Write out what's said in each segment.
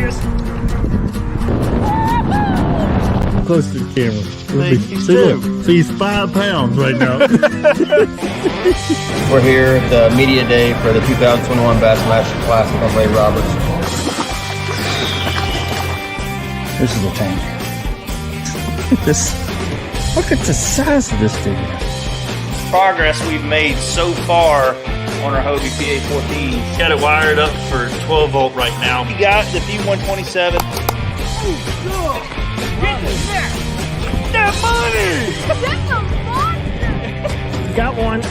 August. Close to the camera. He's See, look. See, he's 5 pounds right now. We're here at the media day for the 2021 Bassmaster Classic on Ray Roberts. This is a tank. Look at the size of this thing. Progress we've made so far on our Hobie PA14. Got it wired up for 12 volt right now. We got the P127. That money! That's a monster! Got one.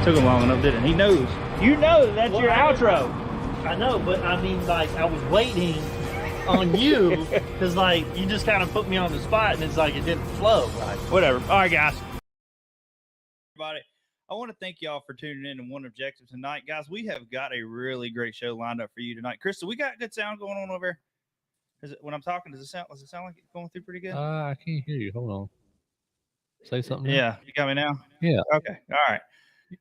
Took him long enough, didn't it? He knows. You know that's your outro. I know, but I mean, like, I was waiting on you because, like, you just kind of put me on the spot and it's like it didn't flow. Right? Whatever. All right, guys. Everybody, I want to thank y'all for tuning in to One Objective tonight. Guys, we have got a really great show lined up for you tonight. Crystal, we got good sound going on over there. Is it, when I'm talking, does it sound like it's going through pretty good? I can't hear you. Hold on. Say something. Yeah, you got me now? Yeah. Okay. All right.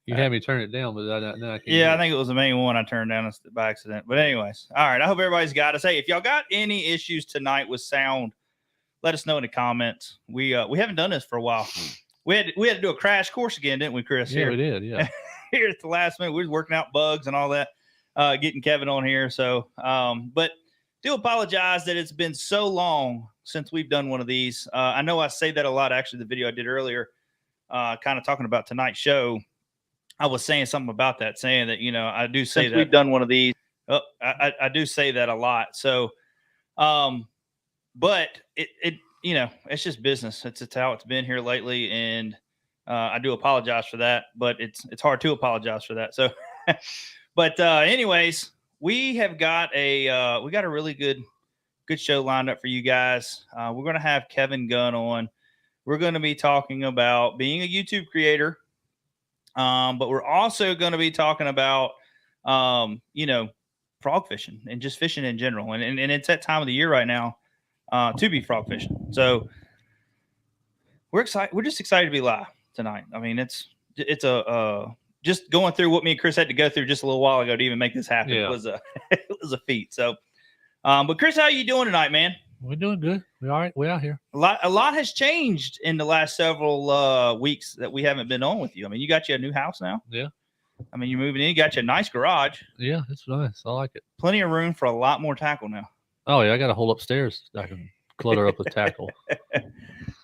You had me turn it down, but now I can't. Yeah, I think it was the main one I turned down by accident. But anyways, all right. I hope everybody's got us. Hey, if y'all got any issues tonight with sound, let us know in the comments. We haven't done this for a while. We had to do a crash course again, didn't we, Chris? Yeah, we did. Yeah. Here at the last minute, we were working out bugs and all that, getting Kevin on here. So, but do apologize that it's been so long since we've done one of these. I know I say that a lot. Actually, the video I did earlier, kind of talking about tonight's show, I was saying something about that, saying that, I do say Since that we've done one of these. Oh, I do say that a lot. So, but it's just business. It's how it's been here lately. And, I do apologize for that, but it's hard to apologize for that. So, but, anyways, we have got a really good show lined up for you guys. We're going to have Kevin Gunn on. We're going to be talking about being a YouTube creator. But we're also going to be talking about, frog fishing and just fishing in general. And it's that time of the year right now, to be frog fishing. So we're excited. We're just excited to be live tonight. I mean, it's just going through what me and Chris had to go through just a little while ago to even make this happen. Yeah. It was a feat. So, but Chris, how are you doing tonight, man? We're doing good. We're all right. We're out here. A lot has changed in the last several weeks that we haven't been on with you. I mean, you got you a new house now. Yeah. I mean, you're moving in. You got you a nice garage. Yeah, it's nice. I like it. Plenty of room for a lot more tackle now. Oh yeah, I got a whole upstairs that I can clutter up with tackle.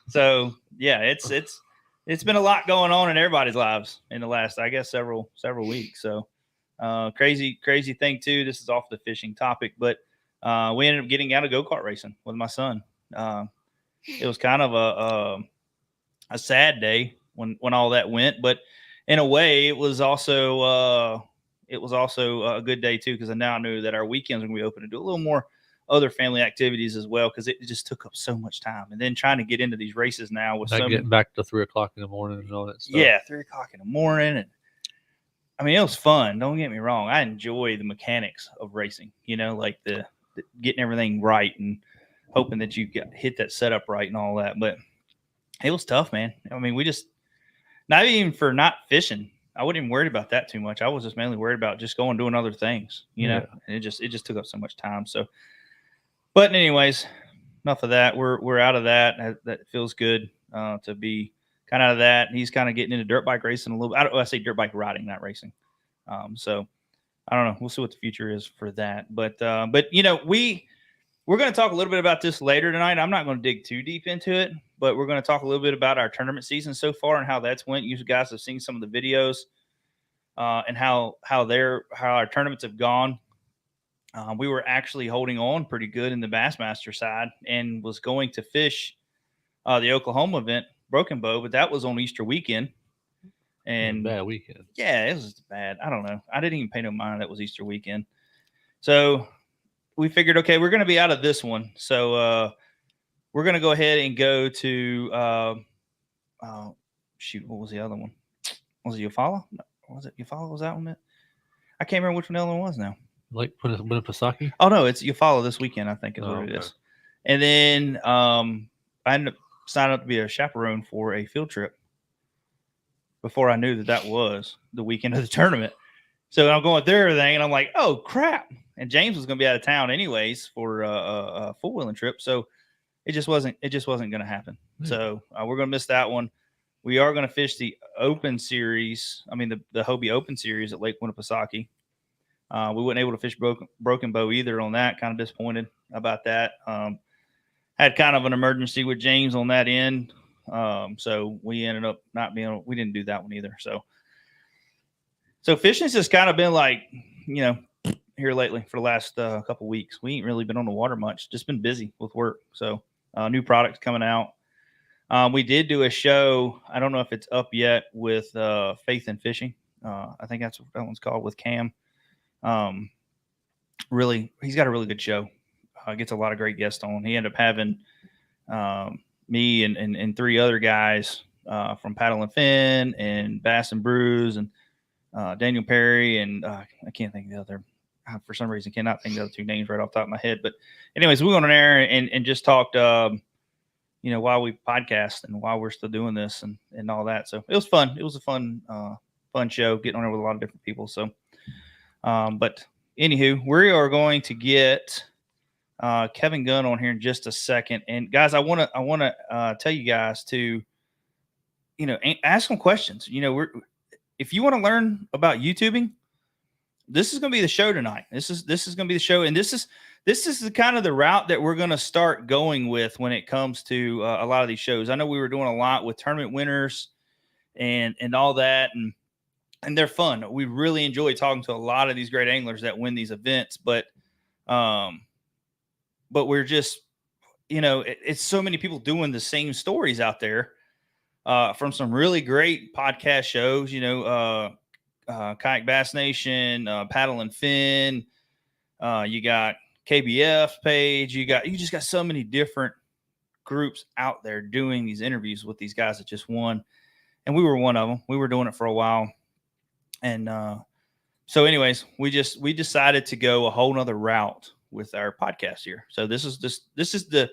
So yeah, it's been a lot going on in everybody's lives in the last, I guess, several weeks. So crazy thing too. This is off the fishing topic, but we ended up getting out of go-kart racing with my son. It was kind of a sad day when all that went, but in a way, it was also a good day too, because I now knew that our weekends were going to be open to do a little more other family activities as well, because it just took up so much time. And then trying to get into these races now with getting back to 3 o'clock in the morning and all that stuff. Yeah, 3 o'clock in the morning, and I mean, it was fun. Don't get me wrong. I enjoy the mechanics of racing. Like the getting everything right and hoping that you hit that setup right and all that. But it was tough, man. I mean, we just, not even for not fishing, I wasn't even worried about that too much. I was just mainly worried about just going doing other things, and it just took up so much time. So, but anyways, enough of that. We're out of that. That feels good to be kind of out of that. He's kind of getting into dirt bike racing a little bit. I say dirt bike riding, not racing. So I don't know. We'll see what the future is for that. But we're going to talk a little bit about this later tonight. I'm not going to dig too deep into it, but we're going to talk a little bit about our tournament season so far and how that's went. You guys have seen some of the videos and how our tournaments have gone. We were actually holding on pretty good in the Bassmaster side and was going to fish the Oklahoma event, Broken Bow, but that was on Easter weekend. And bad weekend. Yeah, it was bad. I don't know. I didn't even pay no mind that was Easter weekend. So we figured, okay, we're going to be out of this one. So we're going to go ahead and go to, what was the other one? Was it Eufaula? Was it Eufaula? Was that one? I can't remember which one the other one was now. Like Winnipesaukee? Oh, no, it's Eufaula this weekend, I think is what it is. And then I ended up signing up to be a chaperone for a field trip before I knew that was the weekend of the tournament. So I'm going through everything, and I'm like, oh crap! And James was going to be out of town anyways for a full wheeling trip, so it just wasn't going to happen. So we're going to miss that one. We are going to fish the Open Series. I mean the Hobie Open Series at Lake Winnipesaukee. We weren't able to fish broken bow either on that. Kind of disappointed about that. Had kind of an emergency with James on that end, so we ended up not being. We didn't do that one either. So fishing's just kind of been like, here lately for the last couple weeks. We ain't really been on the water much. Just been busy with work. So new products coming out. We did do a show. I don't know if it's up yet with Faith in Fishing. I think that's what that one's called with Cam. Really, he's got a really good show. Gets a lot of great guests on. He ended up having me and three other guys from Paddle and Fin and Bass and Brews and Daniel Perry and I can't think of the other. For some reason, cannot think of the other two names right off the top of my head. But anyways, we went on air and just talked, while we podcast and while we're still doing this and all that. So it was fun. It was a fun show, getting on there with a lot of different people. So, but anywho, we are going to get Kevin Gunn on here in just a second. And guys, I want to tell you guys to, ask some questions. If you want to learn about YouTubing, this is going to be the show tonight. This is going to be the show, and this is the kind of the route that we're going to start going with when it comes to a lot of these shows. I know we were doing a lot with tournament winners and all that, and they're fun. We really enjoy talking to a lot of these great anglers that win these events, but we're just, it's so many people doing the same stories out there. From some really great podcast shows, Kayak Bass Nation, Paddle and Fin, you got KBF page, you just got so many different groups out there doing these interviews with these guys that just won, and we were one of them. We were doing it for a while, and so anyways, we decided to go a whole nother route with our podcast here. So this is the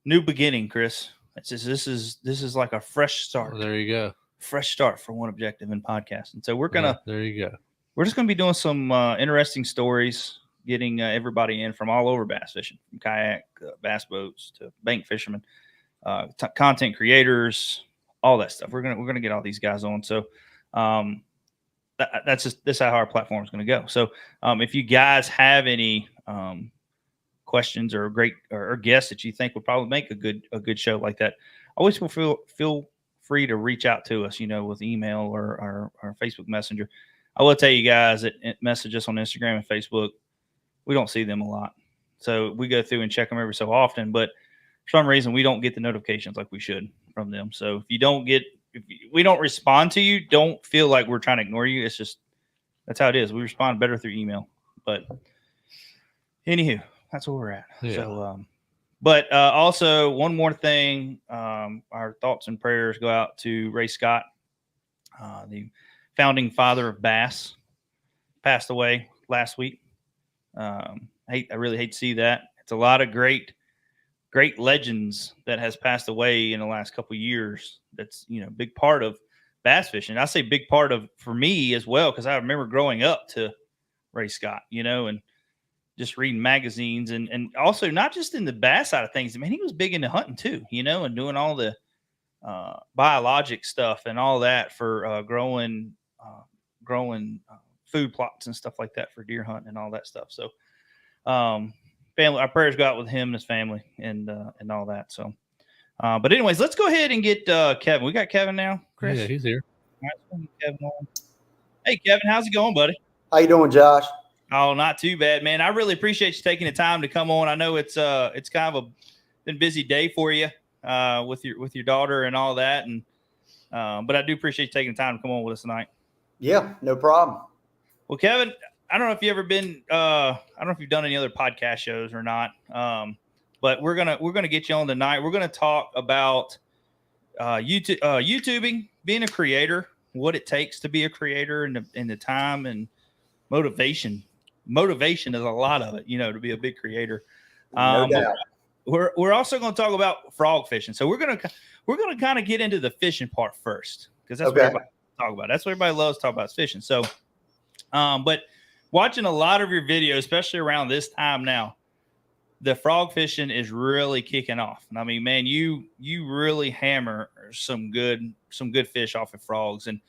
new beginning, Chris. This is like a fresh start. Well, there you go. Fresh start for One Objective in podcasting. So we're gonna. There you go. We're just gonna be doing some interesting stories, getting everybody in from all over bass fishing, from kayak, bass boats to bank fishermen, content creators, all that stuff. We're gonna get all these guys on. So that's how our platform is gonna go. So if you guys have any questions or or guests that you think would probably make a good show like that, always feel free to reach out to us, with email or Facebook Messenger. I will tell you guys that message us on Instagram and Facebook. We don't see them a lot, so we go through and check them every so often. But for some reason, we don't get the notifications like we should from them. So if we don't respond to you, don't feel like we're trying to ignore you. It's just that's how it is. We respond better through email. But anywho, that's where we're at. Yeah. So, but also one more thing, our thoughts and prayers go out to Ray Scott, the founding father of bass, passed away last week. I really hate to see that. It's a lot of great legends that has passed away in the last couple of years. That's, big part of bass fishing. I say big part of for me as well, because I remember growing up to Ray Scott, and just reading magazines and also not just in the bass side of things. I mean, he was big into hunting too, and doing all the biologic stuff and all that for growing food plots and stuff like that for deer hunting and all that stuff. So family, our prayers go out with him and his family and all that. So but anyways, let's go ahead and get Kevin. We got Kevin now, Chris. Yeah, he's here. All right, so Kevin on. Hey Kevin, how's it going, buddy? How you doing, Josh? Oh, not too bad, man. I really appreciate you taking the time to come on. I know it's kind of been busy day for you with your daughter and all that, and but I do appreciate you taking the time to come on with us tonight. Yeah, no problem. Well, Kevin, I don't know if you ever been. I don't know if you've done any other podcast shows or not, but we're gonna get you on tonight. We're gonna talk about YouTubing, being a creator, what it takes to be a creator, and the time and motivation. Motivation is a lot of it, to be a big creator. No doubt. We're also going to talk about frog fishing. So we're going to kind of get into the fishing part first, because that's what everybody talk about. That's what everybody loves to talk about, is fishing. So But watching a lot of your videos, especially around this time now, the frog fishing is really kicking off. And I mean, man, you really hammer some good fish off of frogs, and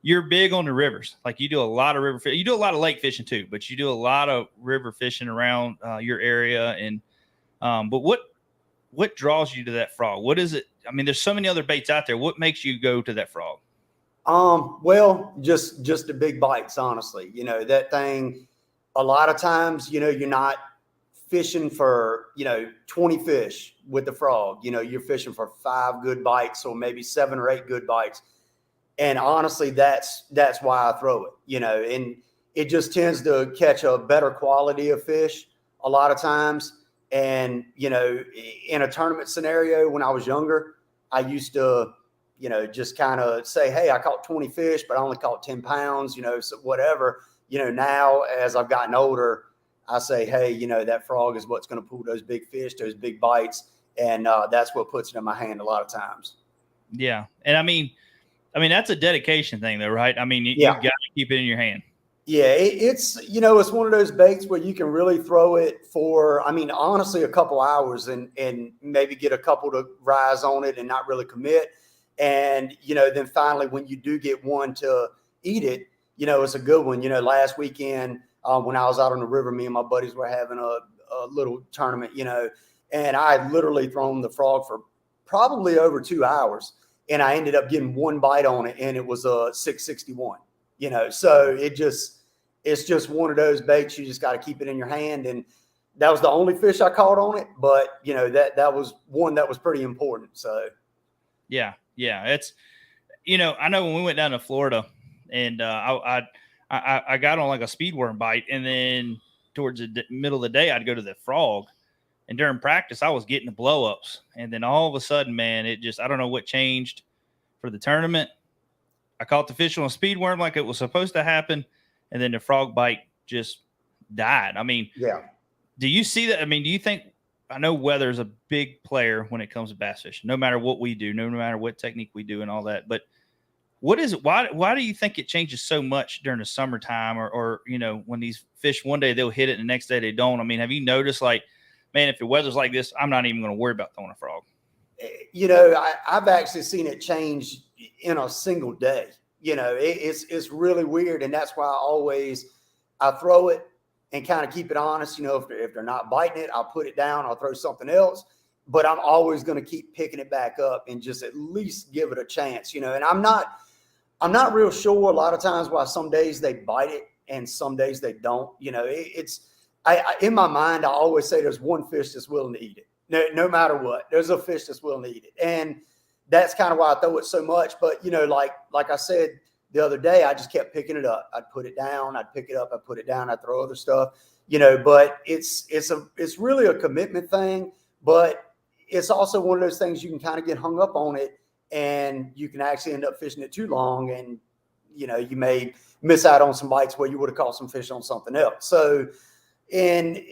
you're big on the rivers. Like you do a lot of river fish. You do a lot of lake fishing too, but you do a lot of river fishing around your area. And but what draws you to that frog? What is it? I mean, there's so many other baits out there. What makes you go to that frog? Well, just the big bites, honestly. You know, that thing, a lot of times, you know, you're not fishing for, 20 fish with the frog. You know, you're fishing for 5 good bites or maybe 7 or 8 good bites. And honestly, that's why I throw it, and it just tends to catch a better quality of fish a lot of times. And, in a tournament scenario, when I was younger, I used to, just kind of say, hey, I caught 20 fish, but I only caught 10 pounds, so whatever. Now as I've gotten older, I say, hey, that frog is what's going to pull those big fish, those big bites. And that's what puts it in my hand a lot of times. Yeah. And I mean, that's a dedication thing though, right? I mean, you got to keep it in your hand. Yeah, it's it's one of those baits where you can really throw it for, honestly, a couple hours and maybe get a couple to rise on it and not really commit. And, then finally, when you do get one to eat it, it's a good one. Last weekend when I was out on the river, me and my buddies were having a little tournament, and I had literally thrown the frog for probably over 2 hours. And I ended up getting one bite on it, and it was a 661, so it's just one of those baits. You just got to keep it in your hand. And that was the only fish I caught on it. But, that was one that was pretty important. So, yeah. It's, I know when we went down to Florida and I got on like a speedworm bite, and then towards the middle of the day, I'd go to the frog. And during practice, I was getting the blow-ups. And then all of a sudden, man, I don't know what changed for the tournament. I caught the fish on a speedworm like it was supposed to happen. And then the frog bite just died. I mean, yeah. Do you see that? I mean, do you think, I know weather is a big player when it comes to bass fishing, no matter what we do, no matter what technique we do and all that. But what is it? Why do you think it changes so much during the summertime or when these fish, one day they'll hit it and the next day they don't? I mean, have you noticed, like, man, if the weather's like this, I'm not even going to worry about throwing a frog? I've actually seen it change in a single day. It's really weird. And that's why I throw it and kind of keep it honest. If they're not biting it, I'll put it down. I'll throw something else. But I'm always going to keep picking it back up and just at least give it a chance. And I'm not real sure a lot of times why some days they bite it and some days they don't. In my mind, I always say there's one fish that's willing to eat it. No matter what, there's a fish that's willing to eat it. And that's kind of why I throw it so much. But, like I said the other day, I just kept picking it up. I'd put it down. I'd pick it up. I'd put it down. I'd throw other stuff, but it's really a commitment thing. But it's also one of those things you can kind of get hung up on it, and you can actually end up fishing it too long. And, you may miss out on some bites where you would have caught some fish on something else. So, and,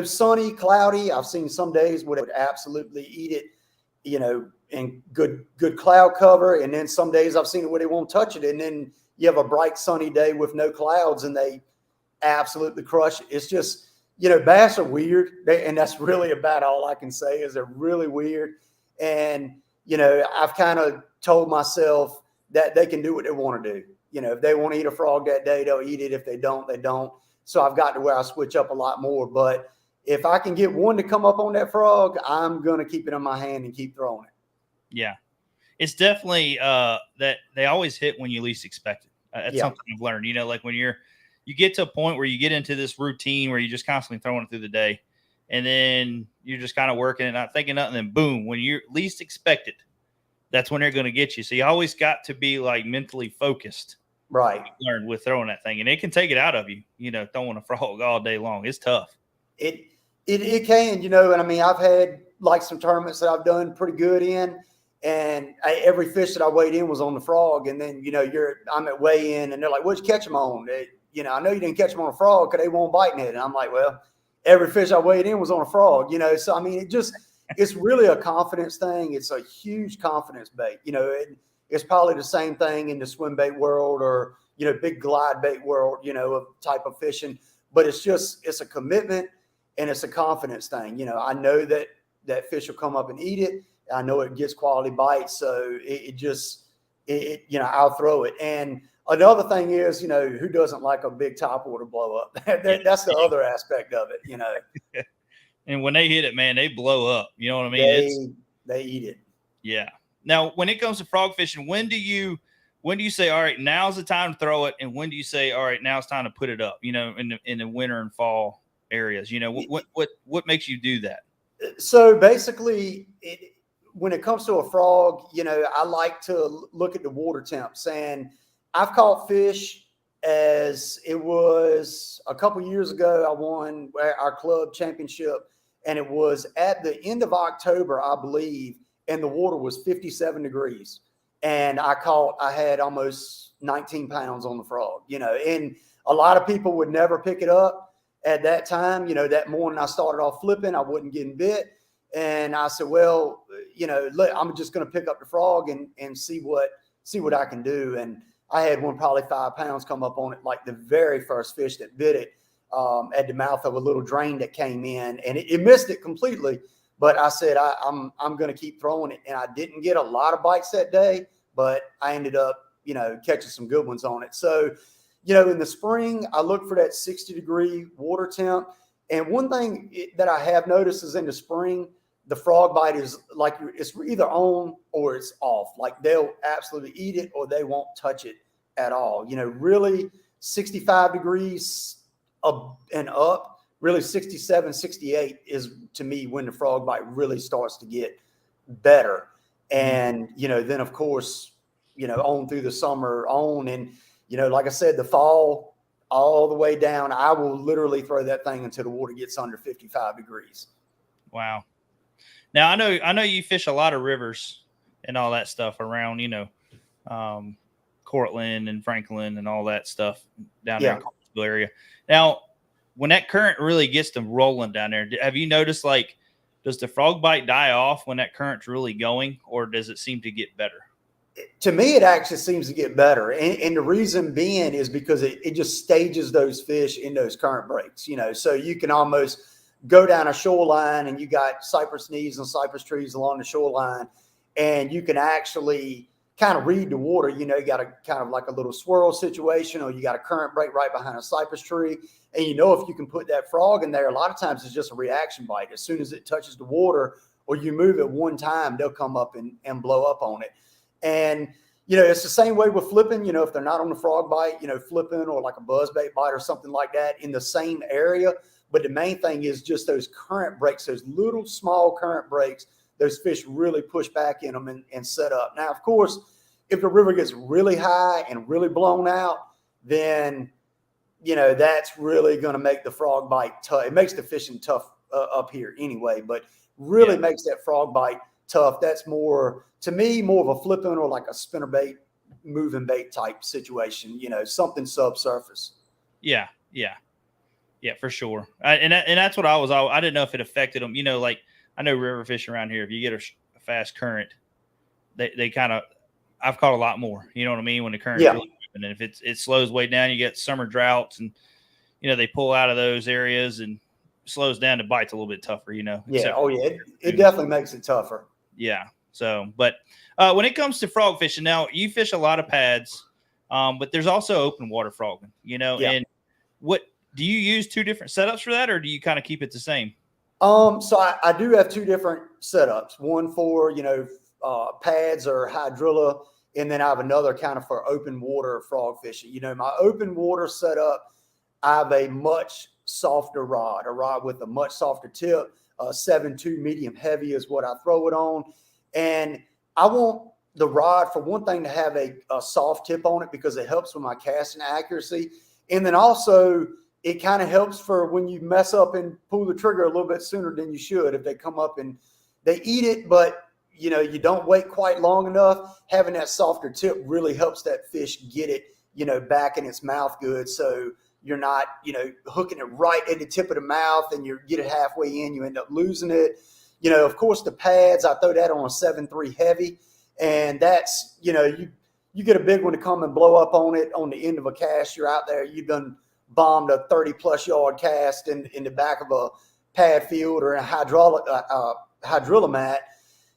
sunny, cloudy, I've seen some days where it would absolutely eat it, and good cloud cover. And then some days I've seen it where they won't touch it. And then you have a bright sunny day with no clouds and they absolutely crush it. It's just, bass are weird. And that's really about all I can say is they're really weird. And, I've kind of told myself that they can do what they want to do. If they want to eat a frog that day, they'll eat it. If they don't, they don't. So I've got to where I switch up a lot more. But if I can get one to come up on that frog, I'm going to keep it in my hand and keep throwing it. Yeah. It's definitely that they always hit when you least expect it. That's something I've learned, like when you get to a point where you get into this routine where you're just constantly throwing it through the day, and then you're just kind of working and not thinking nothing. And then boom, when you least expect it, that's when they're going to get you. So you always got to be like mentally focused. Right. Learn with throwing that thing, and it can take it out of you, throwing a frog all day long. It's tough. It can, and I've had like some tournaments that I've done pretty good in, and every fish that I weighed in was on the frog. And then, I'm at weigh in and they're like, what'd you catch them on? I know you didn't catch them on a frog because they won't bite it. And I'm like, well, every fish I weighed in was on a frog, so, it's really a confidence thing. It's a huge confidence bait. It's probably the same thing in the swim bait world or, big glide bait world, of type of fishing, but it's a commitment and it's a confidence thing. I know that fish will come up and eat it. I know it gets quality bites. So I'll throw it. And another thing is, who doesn't like a big topwater blow up? That's the other aspect of it, And when they hit it, man, they blow up. You know what I mean? They eat it. Yeah. Now, when it comes to frog fishing, when do you say, all right, now's the time to throw it, and when do you say, all right, now it's time to put it up? In the winter and fall areas. What makes you do that? So basically, when it comes to a frog, I like to look at the water temps, and I've caught fish as it was a couple years ago. I won our club championship, and it was at the end of October, I believe, and the water was 57 degrees. And I had almost 19 pounds on the frog, and a lot of people would never pick it up at that time. That morning I started off flipping, I wasn't getting bit. And I said, well, I'm just going to pick up the frog and see what I can do. And I had one probably 5 pounds come up on it, like the very first fish that bit it at the mouth of a little drain that came in, and it missed it completely. But I said, I'm going to keep throwing it. And I didn't get a lot of bites that day, but I ended up, catching some good ones on it. So, in the spring, I look for that 60-degree water temp. And one thing that I have noticed is in the spring, the frog bite is like it's either on or it's off. Like they'll absolutely eat it or they won't touch it at all. Really 65 degrees and up, really 67, 68 is to me when the frog bite really starts to get better. And, then of course, on through the summer on, and, like I said, the fall all the way down, I will literally throw that thing until the water gets under 55 degrees. Wow. Now I know you fish a lot of rivers and all that stuff around, Cortland and Franklin and all that stuff down there in the Cartersville area. Now, when that current really gets to rolling down there, have you noticed, like, does the frog bite die off when that current's really going, or does it seem to get better? To me, it actually seems to get better. And the reason being is because it just stages those fish in those current breaks, so you can almost go down a shoreline and you got cypress knees and cypress trees along the shoreline, and you can actually kind of read the water. You got a kind of like a little swirl situation, or you got a current break right behind a cypress tree. And if you can put that frog in there, a lot of times it's just a reaction bite. As soon as it touches the water or you move it one time, they'll come up and blow up on it. And, it's the same way with flipping. If they're not on the frog bite, flipping or like a buzzbait bite or something like that in the same area. But the main thing is just those current breaks, those little small current breaks, those fish really push back in them and set up. Now, of course, if the river gets really high and really blown out, then, that's really going to make the frog bite tough. It makes the fishing tough up here anyway, but really makes that frog bite tough. That's more, to me, more of a flipping or like a spinnerbait, moving bait type situation, something subsurface. Yeah, for sure. And that's what I didn't know if it affected them. Like I know river fishing around here, if you get a fast current, they kind of, I've caught a lot more, you know what I mean? When the current's really moving, and if it slows way down, you get summer droughts, and, they pull out of those areas and slows down, the bite's a little bit tougher, Yeah. Oh yeah. It definitely makes it tougher. Yeah. So, but when it comes to frog fishing, now you fish a lot of pads, but there's also open water frogging, and what do you use two different setups for that, or do you kind of keep it the same? So I do have two different setups, one for, pads or hydrilla, and then I have another kind of for open water frog fishing. My open water setup, I have a much softer rod, a rod with a much softer tip, 7.2 medium heavy is what I throw it on. And I want the rod, for one thing, to have a soft tip on it because it helps with my casting accuracy. And then also it kind of helps for when you mess up and pull the trigger a little bit sooner than you should. If they come up and they eat it, but you don't wait quite long enough, having that softer tip really helps that fish get it, back in its mouth good. So you're not, hooking it right at the tip of the mouth and you get it halfway in, you end up losing it. Of course, the pads, I throw that on a 7.3 heavy, and that's, you you get a big one to come and blow up on it on the end of a cast. You're out there, you've done bombed a 30+ yard cast in the back of a pad field or a hydrilla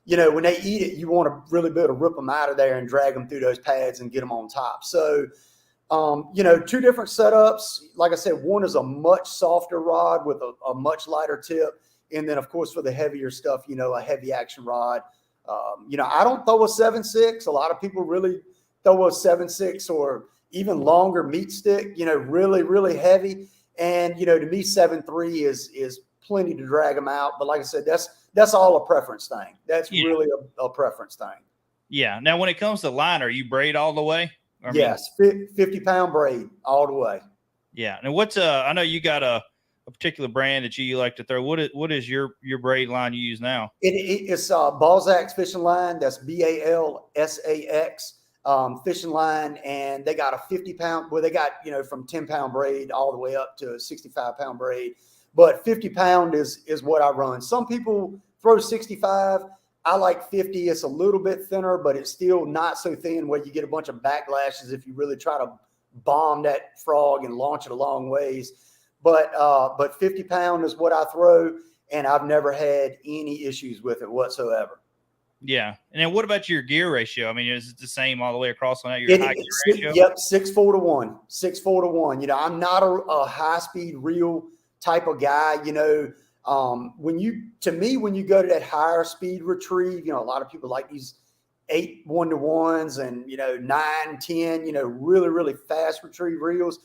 you know, when they eat it, you want to really be able to rip them out of there and drag them through those pads and get them on top. So, you know, two different setups. Like I said, one is a much softer rod with a much lighter tip. And then, of course, for the heavier stuff, you know, a heavy action rod. You know, I don't throw a 7.6. A lot of people really throw a 7.6 or even longer meat stick, you know, really, really heavy. And, you know, to me, 7.3 is plenty to drag them out. But like I said, that's all a preference thing. That's really a preference thing. Yeah. Now, when it comes to liner, you braid all the way? Yes, 50-pound braid all the way. Yeah. And what's I know you got a particular brand that you like to throw. What is your braid line you use now? It's Balzac's fishing line. That's BALSAX fishing line, and they got a 50-pound. Well, they got, you know, from 10-pound braid all the way up to 65-pound braid. But 50-pound is what I run. Some people throw 65. I like 50. It's a little bit thinner, but it's still not so thin where you get a bunch of backlashes if you really try to bomb that frog and launch it a long ways. But 50-pound is what I throw, and I've never had any issues with it whatsoever. Yeah. And then what about your gear ratio? I mean, is it the same all the way across on that, your high gear ratio? Yep, 6-4-1. 6-4-1. You know, I'm not a high-speed reel type of guy. You know, when you go to that higher speed retrieve, you know, a lot of people like these 8 1-to-1s and, you know, 9, 10, you know, really, really fast retrieve reels.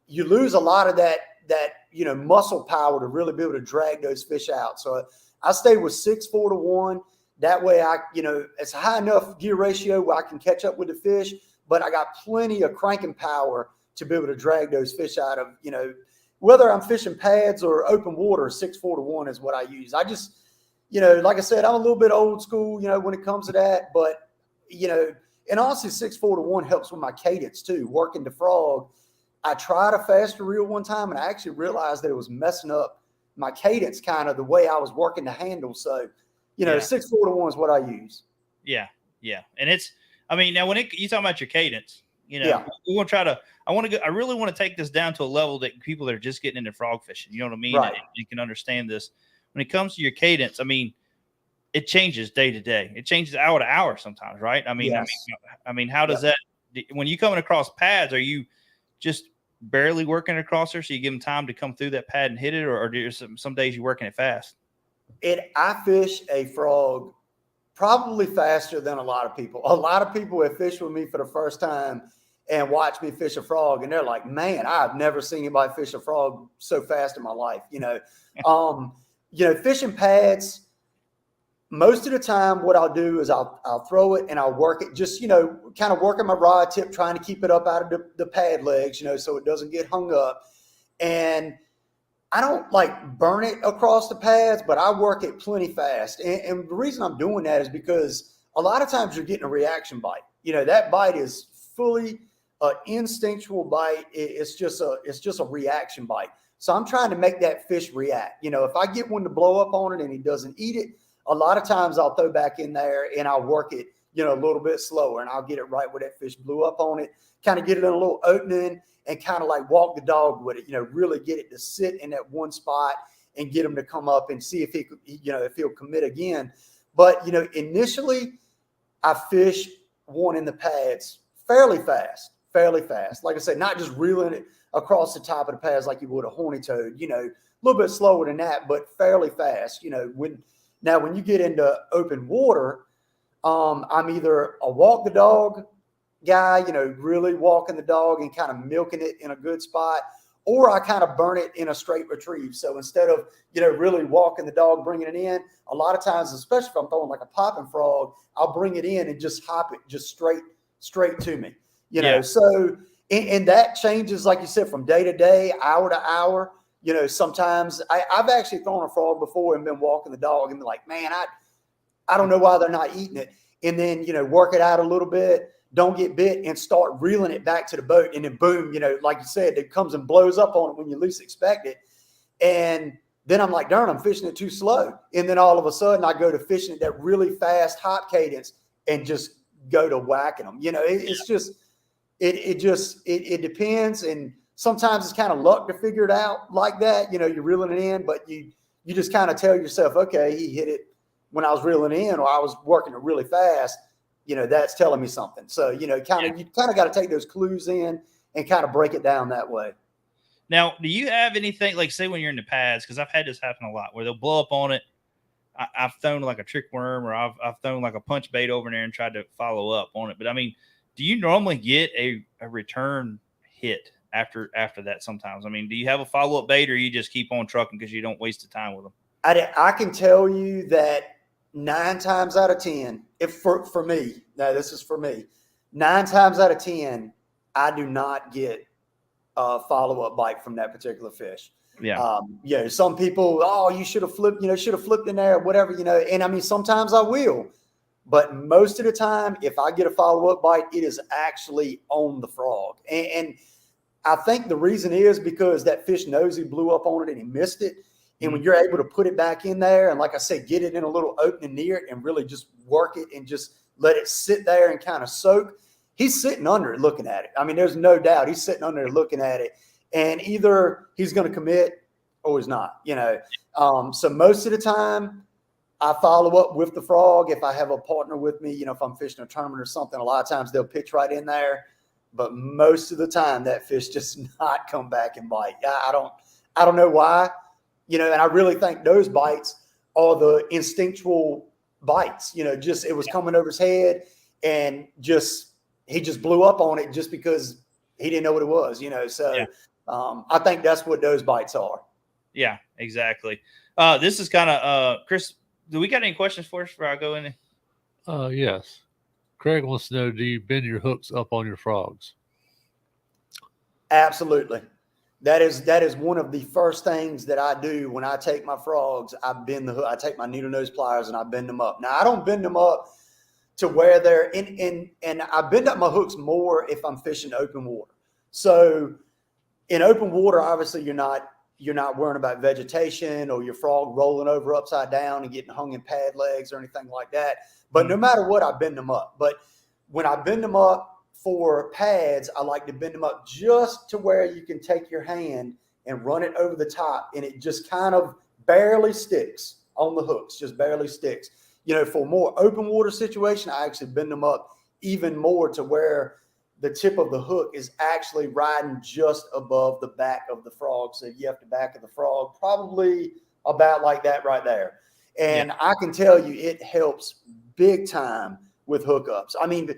You lose a lot of that, you know, muscle power to really be able to drag those fish out. So I stay with 6-4-1. That way you know, it's a high enough gear ratio where I can catch up with the fish, but I got plenty of cranking power to be able to drag those fish out of, you know, whether I'm fishing pads or open water, 6-4-1 is what I use. I just, you know, like I said, I'm a little bit old school, you know, when it comes to that, but, you know, and honestly, 6-4-1 helps with my cadence too. Working the frog, I tried a faster reel one time, and I actually realized that it was messing up my cadence, kind of the way I was working the handle. So, you know, 6-4-1 is what I use. Yeah, yeah, and it's, I mean, now when you talk about your cadence, you know, we want to try to. I really want to take this down to a level that people that are just getting into frog fishing, you know what I mean? Right. And you can understand this. When it comes to your cadence, I mean, it changes day to day. It changes hour to hour sometimes, right? I mean, Yes. I mean, how does that? When you coming across pads, are you just barely working across there, so you give them time to come through that pad and hit it, or do some days you're working it fast? I fish a frog probably faster than a lot of people. A lot of people have fished with me for the first time and watch me fish a frog, and they're like, man, I've never seen anybody fish a frog so fast in my life. You know, you know, fishing pads, most of the time what I'll do is I'll throw it and I'll work it, just, you know, kind of working my rod tip, trying to keep it up out of the pad legs, you know, so it doesn't get hung up. And I don't like burn it across the pads, but I work it plenty fast. And the reason I'm doing that is because a lot of times you're getting a reaction bite. You know, that bite is fully an instinctual bite. It's just a reaction bite. So I'm trying to make that fish react. You know, if I get one to blow up on it and he doesn't eat it, a lot of times I'll throw back in there and I'll work it, you know, a little bit slower, and I'll get it right where that fish blew up on it, kind of get it in a little opening and kind of like walk the dog with it, you know, really get it to sit in that one spot and get him to come up and see if he, you know, if he'll commit again. But, you know, initially I fish one in the pads fairly fast. Like I said, not just reeling it across the top of the pads like you would a horny toad, you know, a little bit slower than that, but fairly fast. You know, when you get into open water, I'm either a walk the dog guy, you know, really walking the dog and kind of milking it in a good spot, or I kind of burn it in a straight retrieve. So instead of, you know, really walking the dog, bringing it in, a lot of times, especially if I'm throwing like a popping frog, I'll bring it in and just hop it just straight to me, you know. So, and that changes, like you said, from day to day, hour to hour. You know, sometimes I've actually thrown a frog before and been walking the dog and been like, man, I don't know why they're not eating it. And then, you know, work it out a little bit, don't get bit, and start reeling it back to the boat. And then boom, you know, like you said, it comes and blows up on it when you least expect it. And then I'm like, darn, I'm fishing it too slow. And then all of a sudden I go to fishing at that really fast hop cadence and just go to whacking them. It's just, it depends. And sometimes it's kind of luck to figure it out like that. You're reeling it in, but you just kind of tell yourself, okay, he hit it when I was reeling in, or I was working it really fast. That's telling me something. So, you kind of got to take those clues in and kind of break it down that way. Now, do you have anything, like say when you're in the pads, because I've had this happen a lot where they'll blow up on it. I've thrown like a trick worm, or I've thrown like a punch bait over there and tried to follow up on it. But I mean, do you normally get a return hit after that sometimes? I mean, do you have a follow-up bait, or you just keep on trucking because you don't waste the time with them? I can tell you that 9 times out of 10, if for me, now this is for me, 9 times out of 10, I do not get a follow-up bite from that particular fish. Yeah. Some people, you should have flipped, should have flipped in there, whatever, and I mean, sometimes I will, but most of the time, if I get a follow-up bite, it is actually on the frog. And I think the reason is because that fish knows he blew up on it and he missed it. And when you're able to put it back in there, and like I said, get it in a little opening near it and really just work it and just let it sit there and kind of soak, he's sitting under it looking at it. I mean, there's no doubt he's sitting under there looking at it. And either he's going to commit or he's not, So most of the time, I follow up with the frog. If I have a partner with me, if I'm fishing a tournament or something, a lot of times they'll pitch right in there. But most of the time, that fish just not come back and bite. I don't know why, and I really think those bites are the instinctual bites. Just it was coming over his head, and he just blew up on it just because he didn't know what it was. So I think that's what those bites are. Yeah, exactly. This is kind of Chris. Do we got any questions for us before I go in? Yes. Craig wants to know, do you bend your hooks up on your frogs? Absolutely. That is one of the first things that I do when I take my frogs. I bend the hook. I take my needle nose pliers and I bend them up. Now, I don't bend them up to where they're in, and I bend up my hooks more if I'm fishing open water. So in open water, obviously you're not worrying about vegetation or your frog rolling over upside down and getting hung in pad legs or anything like that. But no matter what, I bend them up. But when I bend them up for pads, I like to bend them up just to where you can take your hand and run it over the top, and it just kind of barely sticks on the hooks, just barely sticks. For more open water situation, I actually bend them up even more to where the tip of the hook is actually riding just above the back of the frog. So you have the back of the frog probably about like that right there. And I can tell you it helps big time with hookups. I mean,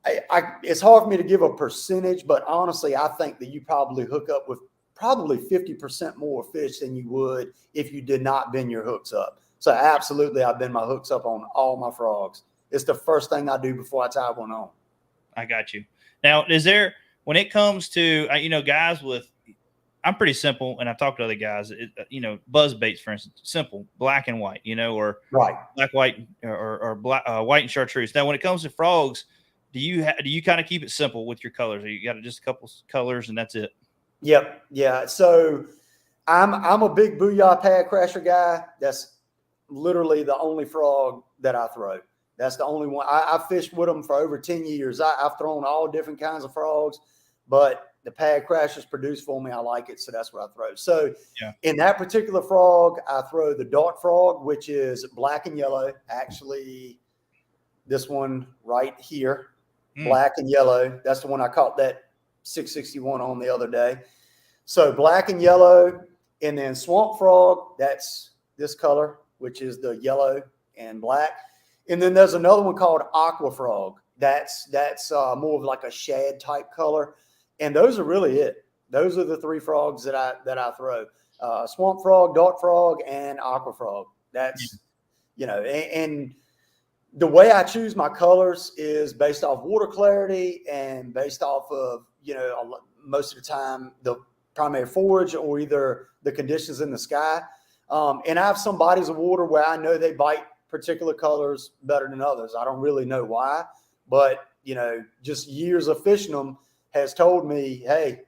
it's hard for me to give a percentage, but honestly, I think that you probably hook up with probably 50% more fish than you would if you did not bend your hooks up. So absolutely, I bend my hooks up on all my frogs. It's the first thing I do before I tie one on. I got you. Now, when it comes to, guys with, I'm pretty simple, and I talk to other guys, buzz baits, for instance, simple, black and white, or right, black, white, or black, white and chartreuse. Now, when it comes to frogs, do you kind of keep it simple with your colors? Or you got just a couple colors and that's it? Yep. Yeah. So I'm a big Booyah Pad Crasher guy. That's literally the only frog that I throw. That's the only one. I fished with them for over 10 years. I've thrown all different kinds of frogs, but the Pad Crashers produce for me. I like it, so that's what I throw. So in that particular frog, I throw the dart frog, which is black and yellow. Actually, this one right here, black and yellow. That's the one I caught that 661 on the other day. So black and yellow, and then swamp frog, that's this color, which is the yellow and black. And then there's another one called aqua frog. That's more of like a shad type color. And those are really it. Those are the 3 frogs that I throw. Swamp frog, dart frog, and aqua frog. That's, and the way I choose my colors is based off water clarity and based off of, most of the time the primary forage or either the conditions in the sky. And I have some bodies of water where I know they bite particular colors better than others. I don't really know why, but, just years of fishing them has told me, hey,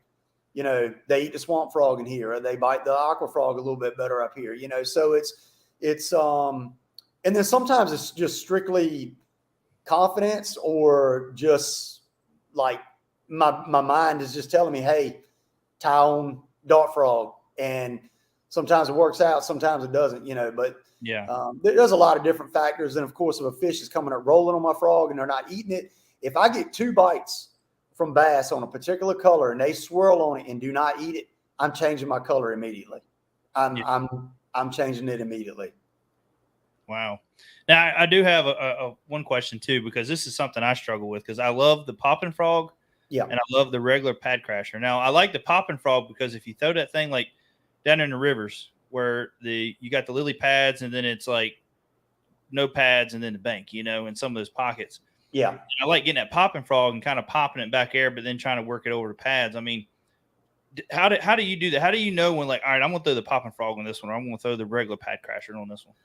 they eat the swamp frog in here, or they bite the aqua frog a little bit better up here, so it's and then sometimes it's just strictly confidence or just like my mind is just telling me, hey, tie on dart frog. And sometimes it works out, sometimes it doesn't, but Yeah. there's a lot of different factors. And of course, if a fish is coming up rolling on my frog and they're not eating it, if I get 2 bites from bass on a particular color and they swirl on it and do not eat it, I'm changing my color immediately. I'm changing it immediately. Wow. Now I do have a one question too, because this is something I struggle with, because I love the popping frog. Yeah. And I love the regular pad crasher. Now I like the popping frog because if you throw that thing like down in the rivers where you got the lily pads and then it's like no pads and then the bank, in some of those pockets. Yeah. And I like getting that popping frog and kind of popping it back air, but then trying to work it over the pads. I mean, how do you do that? How do you know when, like, all right, I'm going to throw the popping frog on this one, or I'm going to throw the regular pad crasher on this one?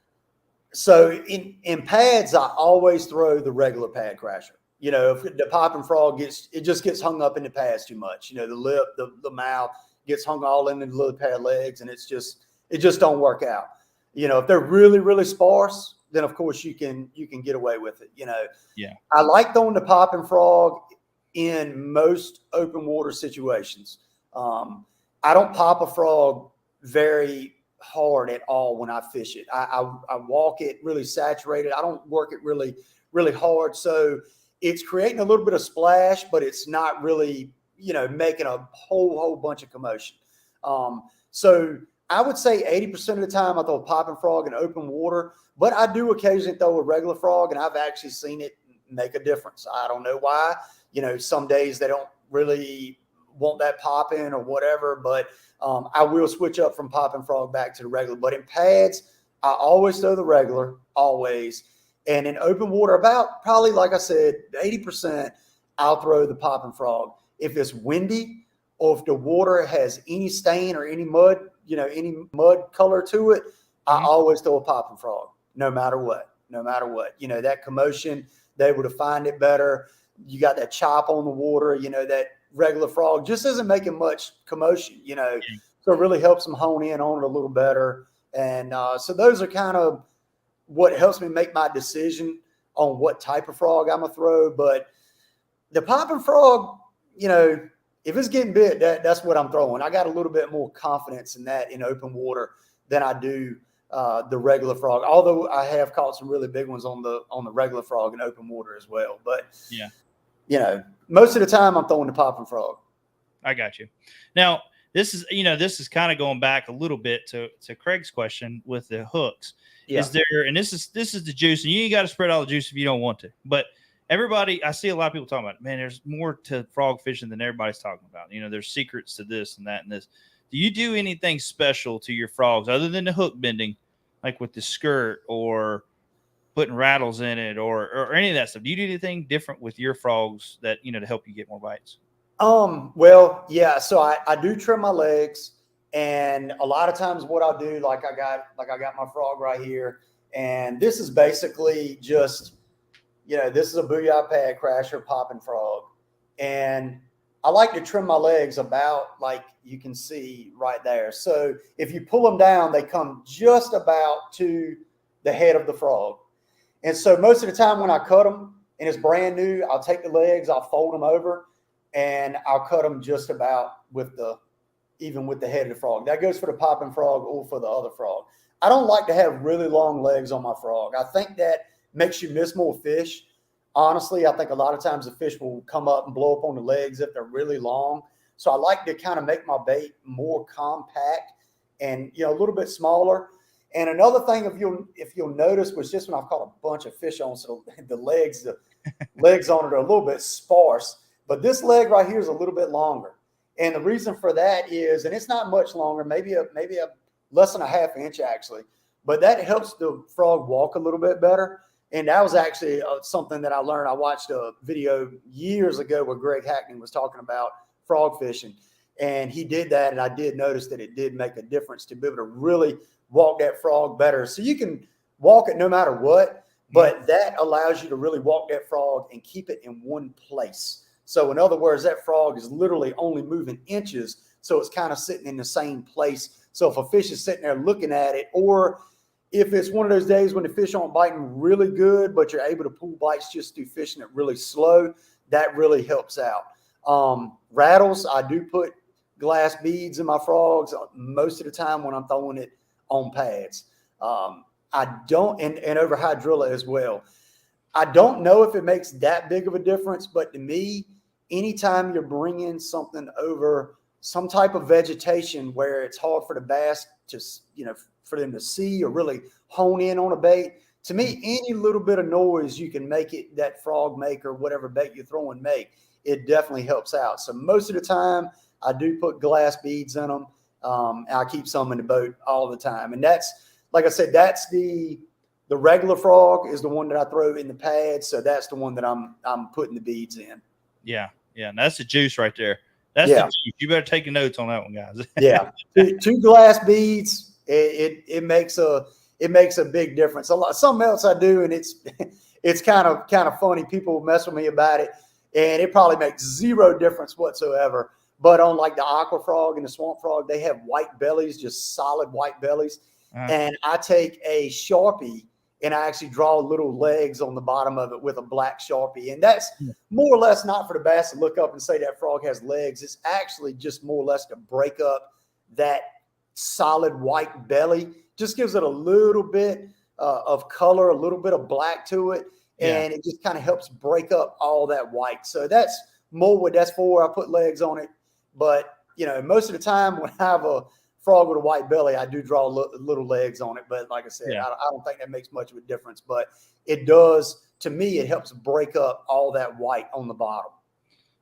So in pads, I always throw the regular pad crasher. If the popping frog just gets hung up in the pads too much. The lip, the mouth gets hung all in the little pad legs, and it just don't work out. If they're really, really sparse, then of course you can get away with it. Yeah. I like throwing the popping frog in most open water situations. I don't pop a frog very hard at all when I fish it. I walk it really saturated. I don't work it really, really hard. So it's creating a little bit of splash, but it's not really, making a whole bunch of commotion. So I would say 80% of the time I throw a popping frog in open water, but I do occasionally throw a regular frog, and I've actually seen it make a difference. I don't know why. Some days they don't really want that popping or whatever, but I will switch up from popping frog back to the regular. But in pads, I always throw the regular, always. And in open water, about probably, like I said, 80%, I'll throw the popping frog. If it's windy or if the water has any stain or any mud, any mud color to it, I always throw a popping frog, no matter what. That commotion, they're able to find it better. You got that chop on the water, that regular frog just isn't making much commotion, so it really helps them hone in on it a little better. And so those are kind of what helps me make my decision on what type of frog I'm gonna throw. But the popping frog, if it's getting bit, that's what I'm throwing. I got a little bit more confidence in that in open water than I do the regular frog, although I have caught some really big ones on the regular frog in open water as well. But yeah, most of the time I'm throwing the popping frog. I got you. Now, this is kind of going back a little bit to Craig's question with the hooks. Yeah. Is there, and this is the juice, and you got to spread all the juice if you don't want to. But I see a lot of people talking about, man, there's more to frog fishing than everybody's talking about. There's secrets to this and that and this. Do you do anything special to your frogs other than the hook bending, like with the skirt or putting rattles in it or any of that stuff? Do you do anything different with your frogs that, to help you get more bites? Well, yeah. So I do trim my legs, and a lot of times what I'll do, like I got my frog right here, and this is basically just, this is a Booyah Pad Crasher popping frog. And I like to trim my legs about, like you can see right there. So if you pull them down, they come just about to the head of the frog. And so most of the time when I cut them and it's brand new, I'll take the legs, I'll fold them over, and I'll cut them just about even with the head of the frog. That goes for the popping frog or for the other frog. I don't like to have really long legs on my frog. I think that makes you miss more fish. Honestly, I think a lot of times the fish will come up and blow up on the legs if they're really long. So I like to kind of make my bait more compact and, a little bit smaller. And another thing, if you'll notice, was just when I've caught a bunch of fish on, so the legs on it are a little bit sparse. But this leg right here is a little bit longer. And the reason for that is, and it's not much longer, maybe a less than a half inch actually, but that helps the frog walk a little bit better. And that was actually something that I learned. I watched a video years ago where Greg Hackney was talking about frog fishing, and he did that. And I did notice that it did make a difference to be able to really walk that frog better. So you can walk it no matter what, but that allows you to really walk that frog and keep it in one place. So in other words, that frog is literally only moving inches. So it's kind of sitting in the same place. So if a fish is sitting there looking at it, or if it's one of those days when the fish aren't biting really good, but you're able to pull bites just through fishing it really slow, that really helps out. Rattles, I do put glass beads in my frogs most of the time when I'm throwing it on pads. I don't, and over hydrilla as well. I don't know if it makes that big of a difference, but to me, anytime you're bringing something over some type of vegetation where it's hard for the bass to, for them to see or really hone in on a bait, to me, any little bit of noise you can make it, that frog make or whatever bait you're throwing make, it definitely helps out. So most of the time, I do put glass beads in them. And I keep some in the boat all the time. And that's, like I said, that's the regular frog is the one that I throw in the pad. So that's the one that I'm putting the beads in. Yeah. Yeah. And that's the juice right there. That's the juice. You better take notes on that one, guys. Yeah. Two glass beads. It makes a big difference. Something else I do, and it's kind of funny. People mess with me about it, and it probably makes zero difference whatsoever. But on like the aqua frog and the swamp frog, they have white bellies, just solid white bellies. And I take a Sharpie and I actually draw little legs on the bottom of it with a black Sharpie. And that's more or less not for the bass to look up and say that frog has legs. It's actually just more or less to break up that solid white belly. Just gives it a little bit of color, a little bit of black to it. And it just kind of helps break up all that white. So that's more what that's for. I put legs on it. But, most of the time when I have a frog with a white belly, I do draw little legs on it. But like I said, I don't think that makes much of a difference. But it does, to me, it helps break up all that white on the bottom.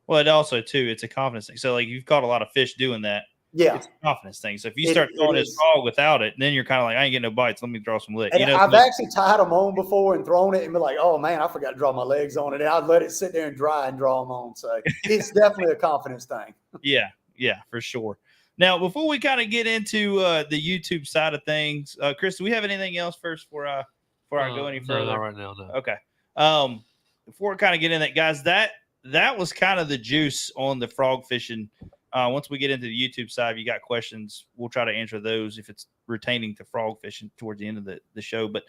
Well, it also, too, it's a confidence thing. So, like, you've caught a lot of fish doing that. Yeah. It's a confidence thing. So if you start throwing this frog without it, then you're kind of like, I ain't getting no bites. Let me draw some legs. I've actually tied them on before and thrown it and be like, oh, man, I forgot to draw my legs on it. And I'd let it sit there and dry and draw them on. So it's definitely a confidence thing. Yeah, for sure. Now, before we kind of get into the YouTube side of things, Chris, do we have anything else first before I go any further? No, not right now, no. Okay. Before we kind of get in that, guys, that was kind of the juice on the frog fishing. Once we get into the YouTube side, if you got questions, we'll try to answer those if it's retaining to frog fishing towards the end of the show. But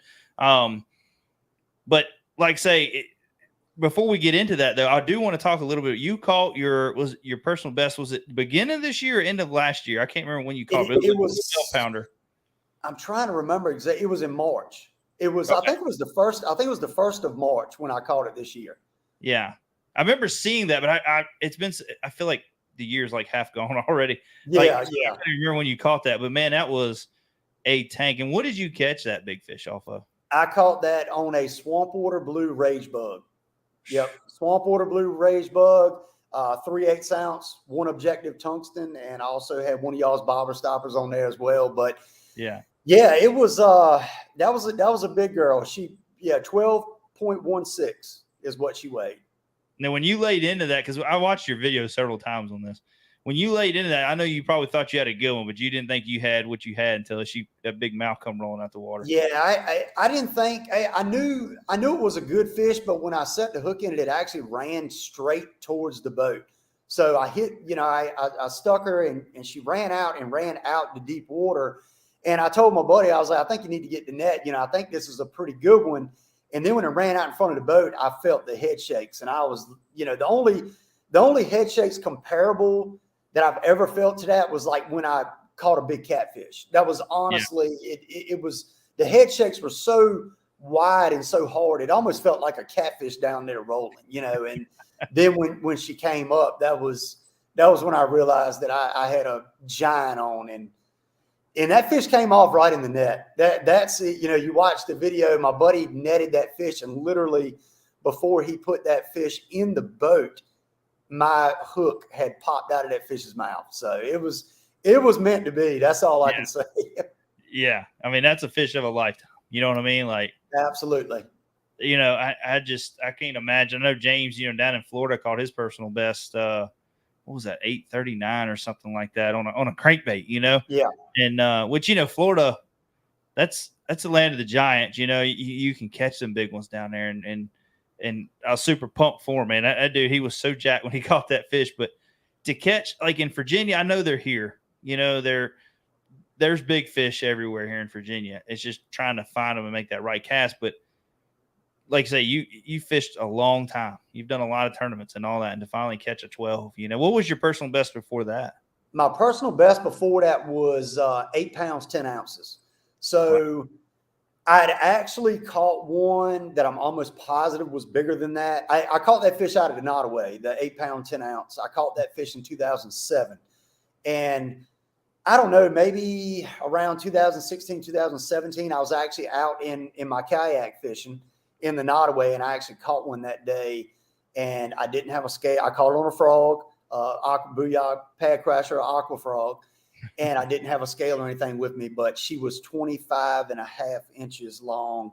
like say, before we get into that, though, I do want to talk a little bit. You caught your personal best. Was it beginning of this year or end of last year? I can't remember when you caught it. It was a 12-pounder. I'm trying to remember exactly. It was in March. It was. Okay. I think it was the first. I think it was the 1st of March when I caught it this year. Yeah, I remember seeing that, but it's been. I feel like the year's like half gone already. Yeah. I don't remember when you caught that, but man, that was a tank. And what did you catch that big fish off of? I caught that on a swamp water blue rage bug. Yep, swamp water blue rage bug, 3/8 ounce, 1 objective tungsten, and I also had one of y'all's bobber stoppers on there as well. But yeah, it was that was a big girl. 12.16 is what she weighed. Now, when you laid into that, because I watched your video several times on this, when you laid into that, I know you probably thought you had a good one, but you didn't think you had what you had until that big mouth come rolling out the water. Yeah, I didn't think I knew it was a good fish, but when I set the hook in it, it actually ran straight towards the boat. So I hit, I stuck her and she ran out to deep water. And I told my buddy, I was like, I think you need to get the net. I think this is a pretty good one. And then when it ran out in front of the boat, I felt the head shakes. And I was, the only head shakes comparable that I've ever felt to that was like when I caught a big catfish. That was honestly, it was, the head shakes were so wide and so hard. It almost felt like a catfish down there rolling, and then when she came up, that was when I realized that I had a giant on, and that fish came off right in the net. That's it. You watch the video, my buddy netted that fish, and literally before he put that fish in the boat, my hook had popped out of that fish's mouth. So it was meant to be. That's all I can say. Yeah. I mean, that's a fish of a lifetime. You know what I mean? Like, absolutely. I can't imagine. I know James, down in Florida caught his personal best. What was that? 839 or something like that on a crankbait, Yeah. And, which, Florida, that's the land of the giants. You can catch some big ones down there, and I was super pumped for him, man. That dude, he was so jacked when he caught that fish. But to catch, like in Virginia, I know they're here. there's big fish everywhere here in Virginia. It's just trying to find them and make that right cast. But like I say, you fished a long time. You've done a lot of tournaments and all that, and to finally catch a 12, what was your personal best before that? My personal best before that was 8 pounds, 10 ounces. So I'd actually caught one that I'm almost positive was bigger than that. I caught that fish out of the Nottoway, the 8 pound, 10 ounce. I caught that fish in 2007. And I don't know, maybe around 2016, 2017, I was actually out in my kayak fishing in the Nottoway, and I actually caught one that day, and I didn't have a scale. I caught it on a frog, aqua booyah, pad crasher, aqua frog, and I didn't have a scale or anything with me, but she was 25.5 inches long,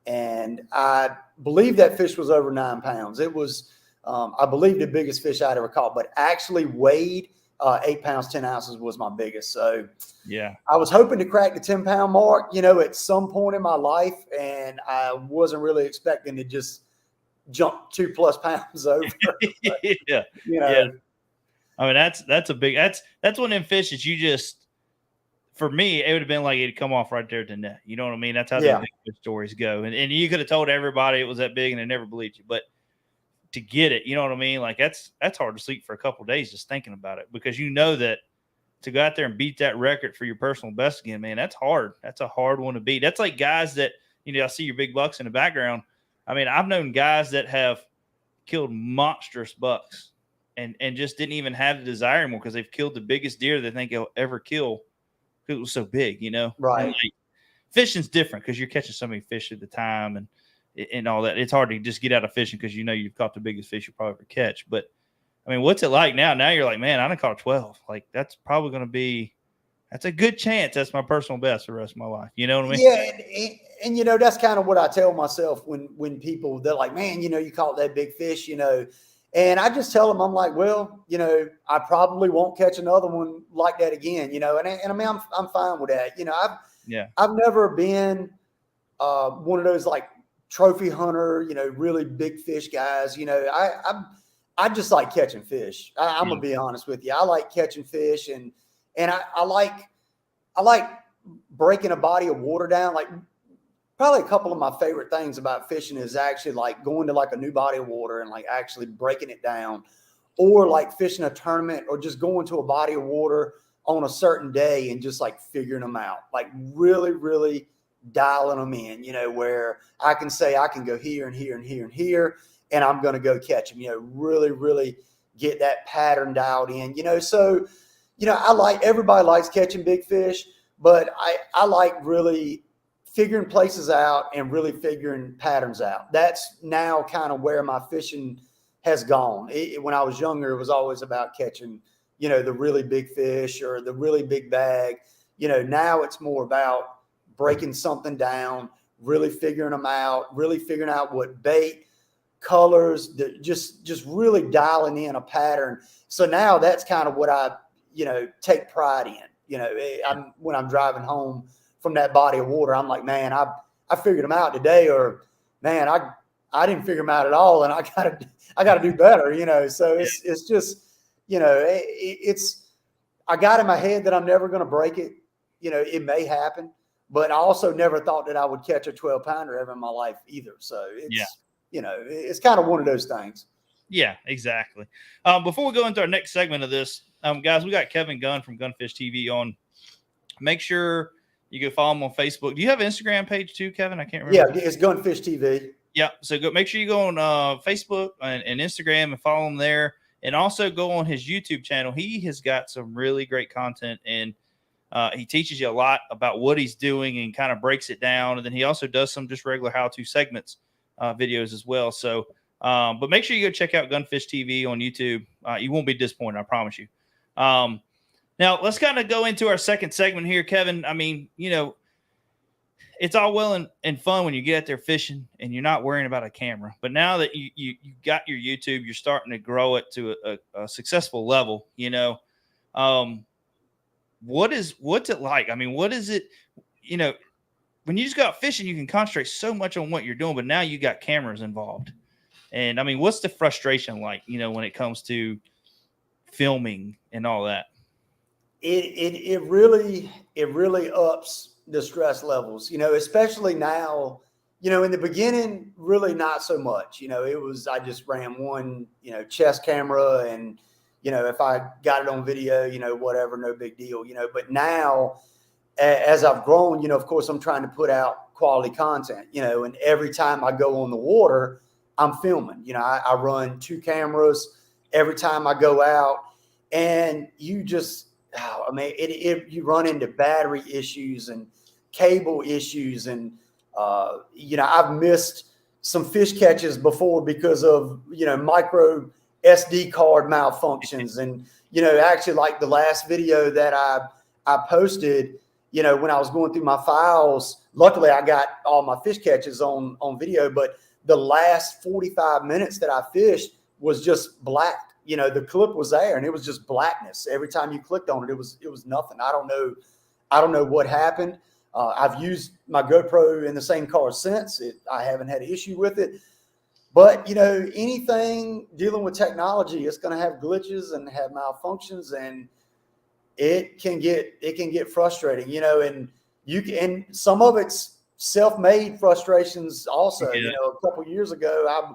and I believe that fish was over 9 pounds. It was, I believe, the biggest fish I'd ever caught, but actually weighed 8 pounds, 10 ounces was my biggest. So yeah, I was hoping to crack the 10 pound mark, at some point in my life. And I wasn't really expecting to just jump 2+ pounds over. But, yeah. I mean, that's a big, that's one of them fish that you just, for me, it would have been like it'd come off right there at the net. You know what I mean? That's how the big fish stories go. And you could have told everybody it was that big and they never believed you, but to get it, you know what I mean? Like that's hard to sleep for a couple of days just thinking about it, because that to go out there and beat that record for your personal best again, man, that's hard. That's a hard one to beat. That's like guys that, I see your big bucks in the background. I mean, I've known guys that have killed monstrous bucks and just didn't even have the desire anymore because they've killed the biggest deer they think they'll ever kill because it was so big, Right. And like, fishing's different because you're catching so many fish at the time and all that. It's hard to just get out of fishing because you've caught the biggest fish you probably ever catch. But I mean, what's it like now? Now you're like, man, I done caught 12. Like that's probably going to be, that's a good chance. That's my personal best for the rest of my life. You know what I mean? Yeah. And that's kind of what I tell myself when people, they're like, man, you caught that big fish, and I just tell them, I'm like, well, I probably won't catch another one like that again, and I mean, I'm fine with that. I've never been one of those like trophy hunter, really big fish guys. I just like catching fish. I'm gonna be honest with you. I like catching fish, and I like breaking a body of water down. Like probably a couple of my favorite things about fishing is actually like going to like a new body of water and like actually breaking it down, or like fishing a tournament, or just going to a body of water on a certain day and just like figuring them out, like really, really dialing them in, where I can say I can go here and here and here and here, and I'm going to go catch them, really, really get that pattern dialed in, so, everybody likes catching big fish, but I like really figuring places out and really figuring patterns out. That's now kind of where my fishing has gone. When I was younger, it was always about catching, the really big fish or the really big bag. Now it's more about breaking something down, really figuring them out, really figuring out what bait, colors, just really dialing in a pattern. So now that's kind of what I, take pride in. When I'm driving home from that body of water, I'm like, man, I figured them out today, or man, I didn't figure them out at all, and I gotta do better. So it's just, I got in my head that I'm never going to break it. It may happen, but I also never thought that I would catch a 12 pounder ever in my life either. So it's kind of one of those things. Yeah, exactly. Before we go into our next segment of this, guys, we got Kevin Gunn from GunnFishTv on. Make sure you go follow him on Facebook. Do you have an Instagram page too, Kevin? I can't remember. Yeah, it's GunnFishTv. Yeah, so make sure you go on Facebook and Instagram and follow him there. And also go on his YouTube channel. He has got some really great content, and he teaches you a lot about what he's doing and kind of breaks it down. And then he also does some just regular how-to segments videos as well. So, but make sure you go check out GunnFishTv on YouTube. You won't be disappointed, I promise you. Now, let's kind of go into our second segment here, Kevin. I mean, it's all well and fun when you get out there fishing and you're not worrying about a camera. But now that you got your YouTube, you're starting to grow it to a successful level. What's it like? I mean, what is it? When you just go out fishing, you can concentrate so much on what you're doing, but now you got cameras involved. And I mean, what's the frustration like? When it comes to filming and all that. it really ups the stress levels, especially now. In the beginning, really not so much. I just ran one, chest camera, and if I got it on video, whatever, no big deal. But now, as I've grown, of course, I'm trying to put out quality content. And every time I go on the water, I'm filming. I run 2 cameras every time I go out, and you just, you run into battery issues and cable issues, and I've missed some fish catches before because of micro SD card malfunctions, and actually, like the last video that I posted, when I was going through my files, luckily I got all my fish catches on video, but the last 45 minutes that I fished was just black. The clip was there and it was just blackness. Every time you clicked on it, it was nothing. I don't know what happened. I've used my GoPro in the same car since. I haven't had an issue with it. But, anything dealing with technology, it's going to have glitches and have malfunctions, and it can get frustrating, and some of it's self-made frustrations also. Yeah. A couple of years ago,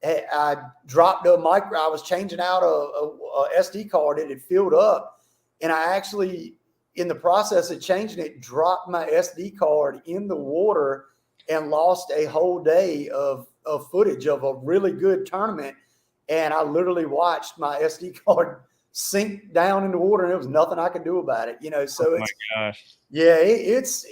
I dropped a micro. I was changing out a SD card. It had filled up, and I actually, in the process of changing it, dropped my SD card in the water and lost a whole day of footage of a really good tournament. And I literally watched my SD card sink down in the water, and there was nothing I could do about it. So my gosh. Yeah, it's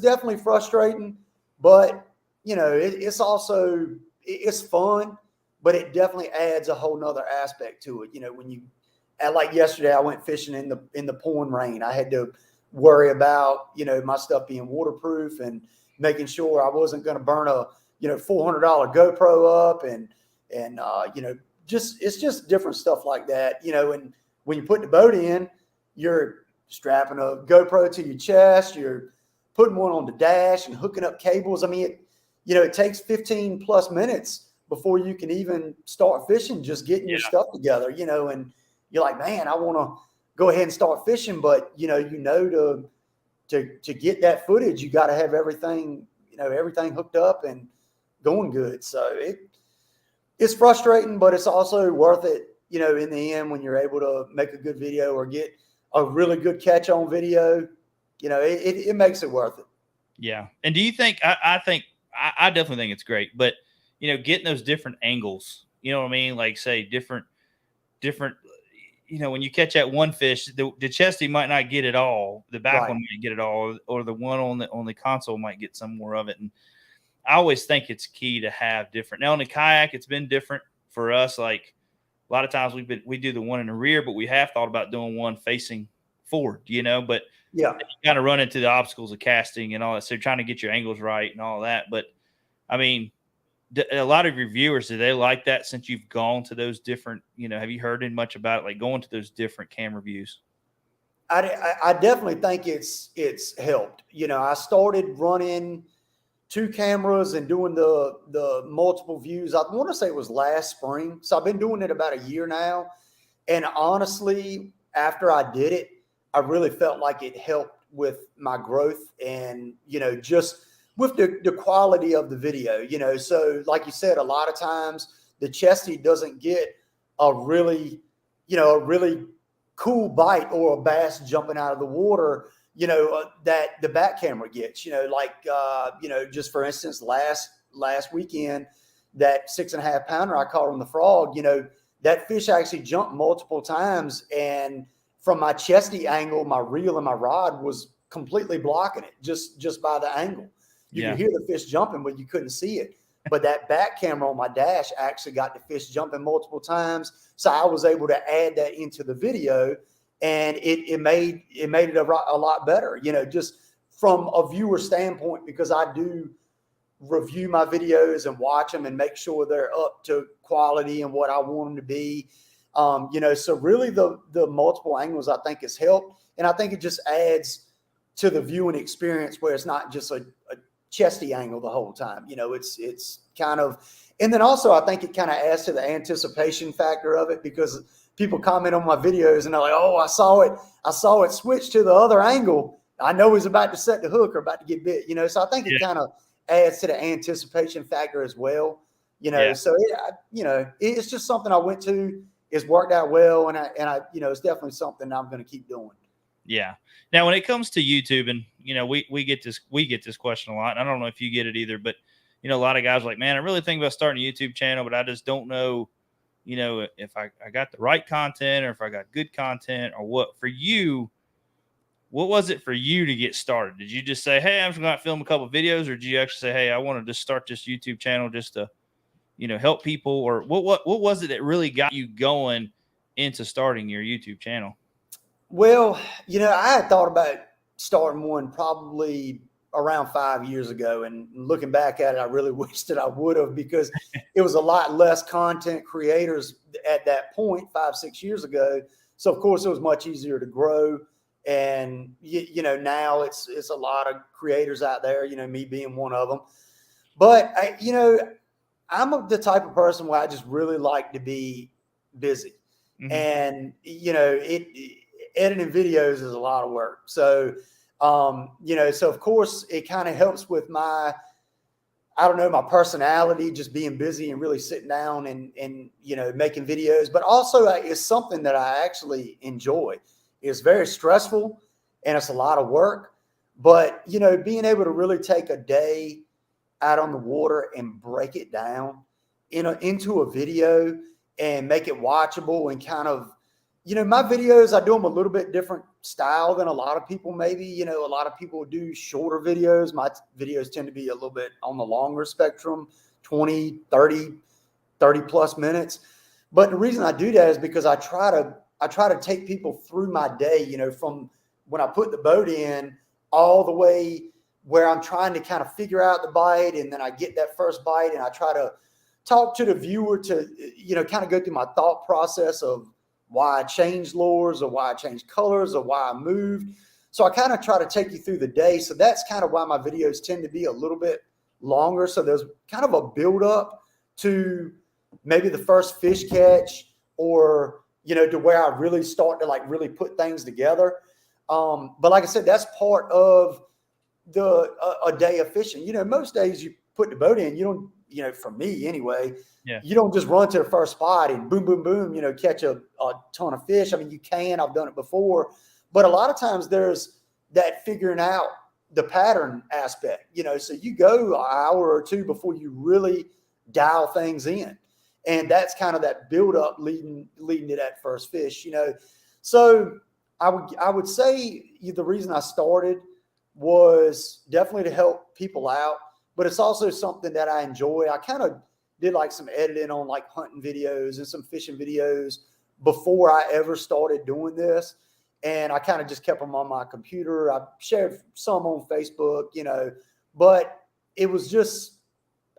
definitely frustrating, but it's also, it's fun, but it definitely adds a whole nother aspect to it. Like yesterday, I went fishing in the pouring rain. I had to worry about, my stuff being waterproof and making sure I wasn't going to burn a, $400 GoPro up, and it's just different stuff like that. And when you put the boat in, you're strapping a GoPro to your chest, you're putting one on the dash and hooking up cables. I mean, it takes 15 plus minutes before you can even start fishing, just getting your stuff together, and you're like, man, I want to go ahead and start fishing. But, to get that footage, you got to have everything hooked up and going good. So it's frustrating, but it's also worth it, in the end, when you're able to make a good video or get a really good catch on video, it makes it worth it. Yeah. And do you think, I definitely think it's great, but getting those different angles, you know what I mean? Like, say different, when you catch that one fish, the chesty might not get it all. The back one might get it all, or the one on the console might get some more of it. And I always think it's key to have different. Now, on the kayak, it's been different for us. Like, a lot of times we do the one in the rear, but we have thought about doing one facing forward, but yeah, you kind of run into the obstacles of casting and all that. So you're trying to get your angles right and all that. But I mean, a lot of your viewers, do they like that since you've gone to those different, have you heard much about it, like going to those different camera views? I definitely think it's helped. I started running 2 cameras and doing the multiple views. I want to say it was last spring. So I've been doing it about a year now. And honestly, after I did it, I really felt like it helped with my growth and, just with the quality of the video, So like you said, a lot of times the chesty doesn't get a really cool bite or a bass jumping out of the water, that the back camera gets, just for instance, last weekend, that 6.5 pounder I caught on the frog, that fish actually jumped multiple times. And from my chesty angle, my reel and my rod was completely blocking it just by the angle. You could hear the fish jumping, but you couldn't see it. But that back camera on my dash actually got the fish jumping multiple times. So I was able to add that into the video, and it made it a lot better, just from a viewer standpoint, because I do review my videos and watch them and make sure they're up to quality and what I want them to be. So really the multiple angles, I think, has helped. And I think it just adds to the viewing experience where it's not just a chesty angle the whole time. It's kind of, and then also I think it kind of adds to the anticipation factor of it, because people comment on my videos and they're like, oh, I saw it switch to the other angle. I know he's about to set the hook or about to get bit, so I think it kind of adds to the anticipation factor as well, so it's just something I went to. It's worked out well. And I it's definitely something I'm going to keep doing. Yeah. Now, when it comes to YouTube, and we get this question a lot. And I don't know if you get it either, but a lot of guys are like, man, I really think about starting a YouTube channel, but I just don't know, if I got the right content or if I got good content or what. For you, what was it for you to get started? Did you just say, hey, I'm just going to film a couple of videos, or did you actually say, hey, I want to just start this YouTube channel just to, help people? Or what was it that really got you going into starting your YouTube channel? Well, I had thought about starting one probably around 5 years ago. And looking back at it, I really wish that I would have, because it was a lot less content creators at that point 5-6 years ago. So, of course, it was much easier to grow. And, now it's a lot of creators out there, me being one of them. But, I'm the type of person where I just really like to be busy. Mm-hmm. And, editing videos is a lot of work. So, so of course it kind of helps with my personality, just being busy and really sitting down and making videos. But also it's something that I actually enjoy. It's very stressful and it's a lot of work, but being able to really take a day out on the water and break it down into a video and make it watchable and kind of, my videos, I do them a little bit different style than a lot of people maybe. A lot of people do shorter videos. My videos tend to be a little bit on the longer spectrum, 20, 30 plus minutes. But the reason I do that is because I try to take people through my day, from when I put the boat in all the way where I'm trying to kind of figure out the bite, and then I get that first bite and I try to talk to the viewer to, kind of go through my thought process of why I changed lures or why I changed colors or why I moved. So I kind of try to take you through the day. So that's kind of why my videos tend to be a little bit longer. So there's kind of a build up to maybe the first fish catch, or, to where I really start to really put things together. But like I said, that's part of a day of fishing. Most days you put the boat in, you don't, for me anyway, you don't just run to the first spot and boom, boom, boom, catch a ton of fish. I mean, you can, I've done it before, but a lot of times there's that figuring out the pattern aspect, so you go an hour or two before you really dial things in. And that's kind of that build up leading to that first fish, So I would say the reason I started was definitely to help people out, but it's also something that I enjoy. I kind of did some editing on hunting videos and some fishing videos before I ever started doing this. And I kind of just kept them on my computer. I shared some on Facebook, but it was just,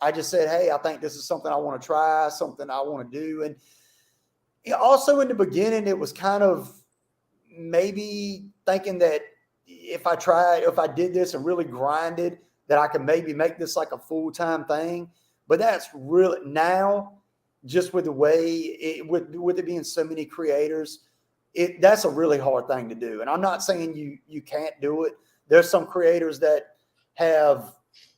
I just said, hey, I think this is something I want to try, something I want to do. And also in the beginning, it was kind of maybe thinking that if I did this and really grinded, that I could maybe make this a full-time thing. But that's really now, just with the way with it being so many creators, that's a really hard thing to do. And I'm not saying you can't do it. There's some creators that have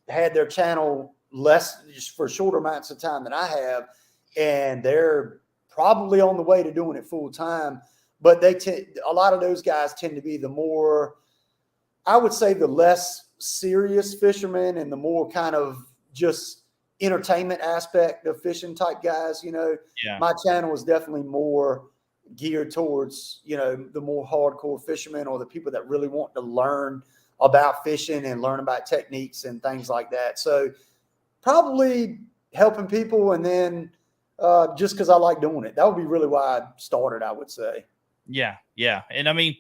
had their channel less for shorter amounts of time than I have, and they're probably on the way to doing it full time. But a lot of those guys tend to be the more, I would say, the less serious fishermen and the more kind of just entertainment aspect of fishing type guys. My channel is definitely more geared towards, the more hardcore fishermen, or the people that really want to learn about fishing and learn about techniques and things like that. So probably helping people, and then just because I like doing it. That would be really why I started, I would say. Yeah. And I mean,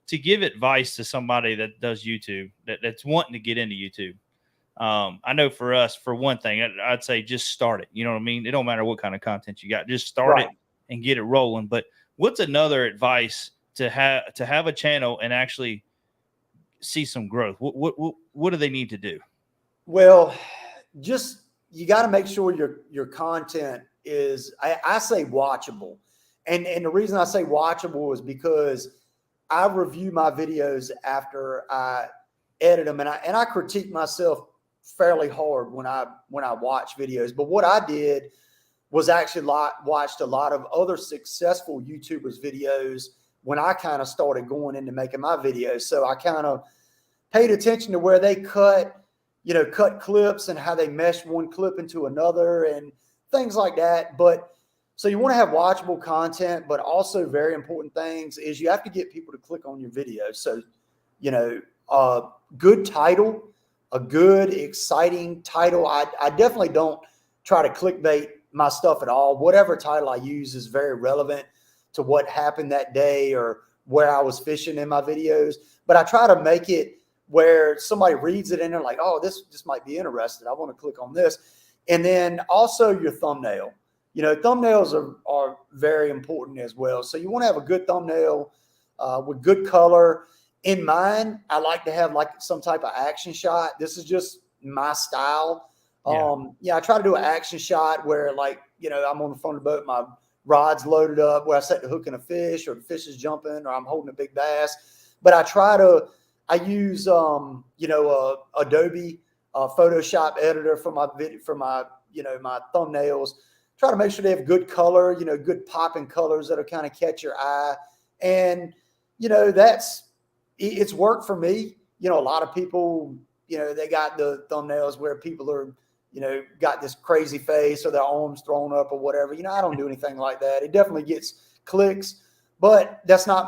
to give advice to somebody that does YouTube, that's wanting to get into YouTube, I know for us, for one thing, I'd say just start it. You know what I mean? It don't matter what kind of content you got, just start it and get it rolling. But what's another advice to have a channel and actually see some growth? What do they need to do? Well, just, you got to make sure your content is, I say, watchable. and the reason I say watchable is because I review my videos after I edit them, and I critique myself fairly hard when I watch videos. But what I did was actually watched a lot of other successful YouTubers' videos when I kind of started going into making my videos. So I kind of paid attention to where they cut clips and how they mesh one clip into another and things like that. But so you want to have watchable content, but also very important things is you have to get people to click on your video. So, a good title, a good, exciting title. I definitely don't try to clickbait my stuff at all. Whatever title I use is very relevant to what happened that day or where I was fishing in my videos. But I try to make it where somebody reads it and they're like, oh, this might be interesting. I want to click on this. And then also your thumbnail. Thumbnails are very important as well. So you want to have a good thumbnail with good color. In mine, I like to have like some type of action shot. This is just my style. I try to do an action shot where I'm on the front of the boat, my rod's loaded up, where I set the hook in a fish or the fish is jumping or I'm holding a big bass. But I use Adobe Photoshop editor for my my thumbnails. Try to make sure they have good color, good popping colors that'll kind of catch your eye. And, it's worked for me. A lot of people, they got the thumbnails where people are, got this crazy face or their arms thrown up or whatever. I don't do anything like that. It definitely gets clicks, but that's not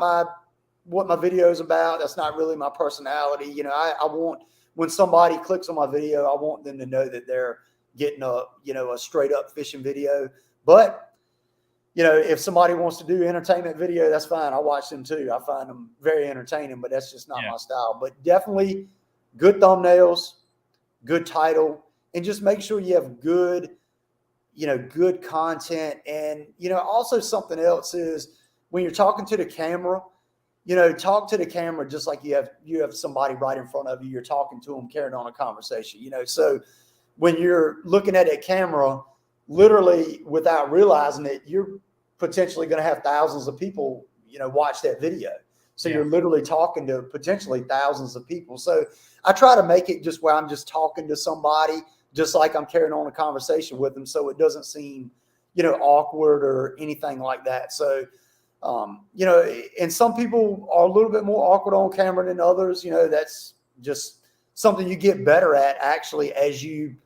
what my video is about. That's not really my personality. I want, when somebody clicks on my video, I want them to know that they're getting a straight up fishing video. But if somebody wants to do entertainment video, that's fine. I watch them too. I find them very entertaining, but that's just not my style. But definitely good thumbnails, good title, and just make sure you have good content. And also something else is when you're talking to the camera, talk to the camera just like you have somebody right in front of you. You're talking to them, carrying on a conversation. So when you're looking at a camera, literally without realizing it, you're potentially going to have thousands of people, watch that video. So you're literally talking to potentially thousands of people. So I try to make it just where I'm just talking to somebody, just like I'm carrying on a conversation with them. So it doesn't seem, awkward or anything like that. So, and some people are a little bit more awkward on camera than others. That's just something you get better at actually as you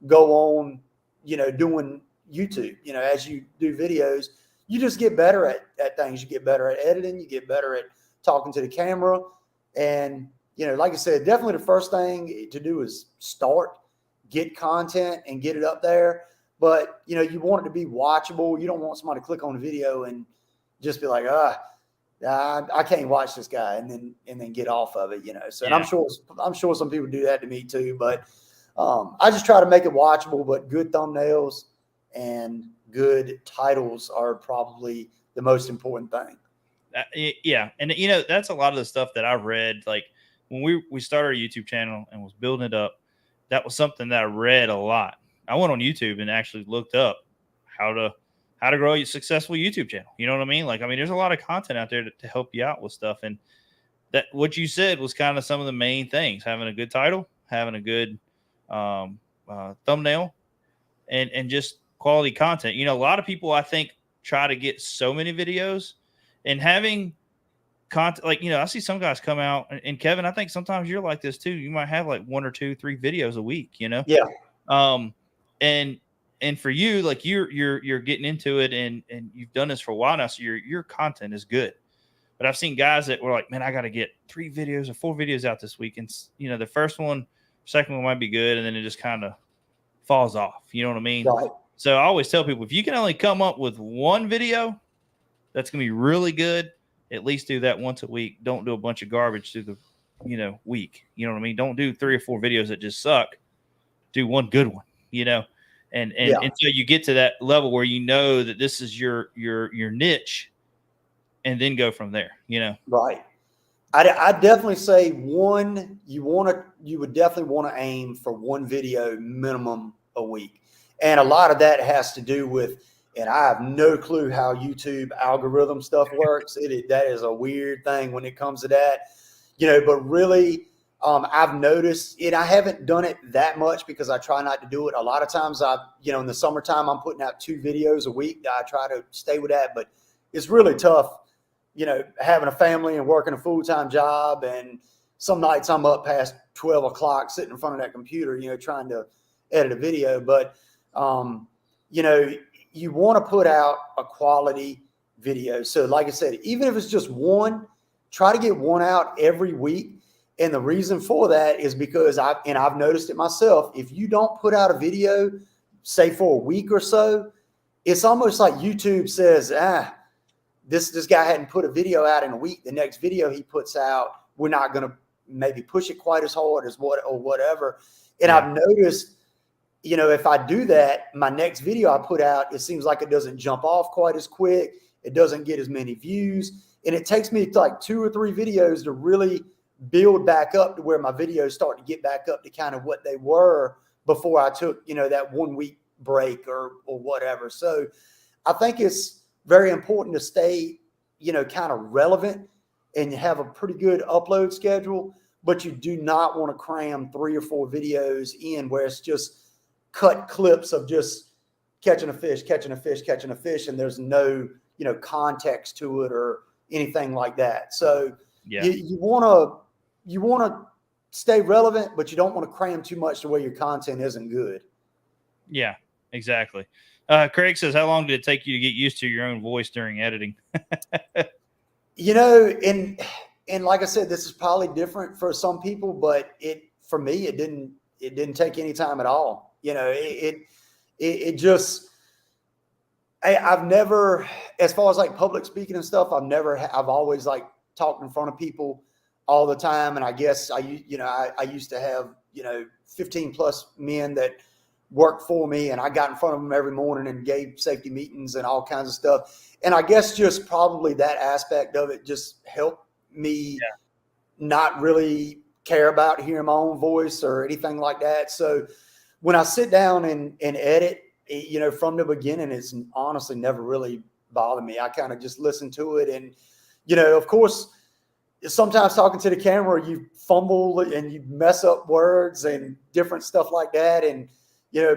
go on, doing YouTube. As you do videos, you just get better at things. You get better at editing. You get better at talking to the camera. And, like I said, definitely the first thing to do is start, get content and get it up there. But, you want it to be watchable. You don't want somebody to click on the video and just be like, I can't watch this guy and then get off of it, So and I'm sure some people do that to me too. But I just try to make it watchable, but good thumbnails and good titles are probably the most important thing. And that's a lot of the stuff that I read. Like when we started our YouTube channel and was building it up, that was something that I read a lot. I went on YouTube and actually looked up how to grow a successful YouTube channel. You know what I mean? There's a lot of content out there to help you out with stuff. And that what you said was kind of some of the main things: having a good title, having a good thumbnail, and just quality content. A lot of people, I think, try to get so many videos and having content. I see some guys come out, and Kevin, I think sometimes you're like this too. You might have like 1 or 2, 3 videos a week, Yeah. And for you, like you're getting into it and you've done this for a while now. So your content is good. But I've seen guys that were like, man, I got to get 3 videos or 4 videos out this week. And the first one, second one might be good. And then it just kind of falls off. You know what I mean? Right. So I always tell people, if you can only come up with 1 video that's going to be really good, at least do that once a week. Don't do a bunch of garbage through the, week. You know what I mean? Don't do 3 or 4 videos that just suck. Do one good one, and until you get to that level where that this is your niche, and then go from there, Right. I definitely say you would definitely want to aim for 1 video minimum a week. And a lot of that has to do with and I have no clue how YouTube algorithm stuff works. That is a weird thing when it comes to that, but really, I've noticed it. I haven't done it that much because I try not to do it. A lot of times in the summertime, I'm putting out 2 videos a week. I try to stay with that, but it's really tough, having a family and working a full-time job. And some nights I'm up past 12 o'clock sitting in front of that computer, trying to edit a video. But, you want to put out a quality video. So like I said, even if it's just one, try to get one out every week. And the reason for that is because I've noticed it myself. If you don't put out a video, say for a week or so, it's almost like YouTube says, this guy hadn't put a video out in a week. The next video he puts out, we're not going to maybe push it quite as hard as whatever. And I've noticed, if I do that, my next video I put out, it seems like it doesn't jump off quite as quick. It doesn't get as many views. And it takes me like 2 or 3 videos to really build back up to where my videos start to get back up to kind of what they were before I took, that 1 week break or whatever. So I think it's very important to stay, kind of relevant and have a pretty good upload schedule, but you do not want to cram 3 or 4 videos in where it's just cut clips of just catching a fish, and there's no, context to it or anything like that. So you want to stay relevant, but you don't want to cram too much to where your content isn't good. Yeah, exactly. Craig says, how long did it take you to get used to your own voice during editing? And like I said, this is probably different for some people, but for me, it didn't take any time at all. I've never, as far as like public speaking and stuff, I've always like talked in front of people all the time. And I guess I used to have, 15 plus men that worked for me, and I got in front of them every morning and gave safety meetings and all kinds of stuff. And I guess just probably that aspect of it just helped me not really care about hearing my own voice or anything like that. So when I sit down and edit, from the beginning, it's honestly never really bothered me. I kind of just listen to it. And, of course, sometimes talking to the camera, you fumble and you mess up words and different stuff like that. And,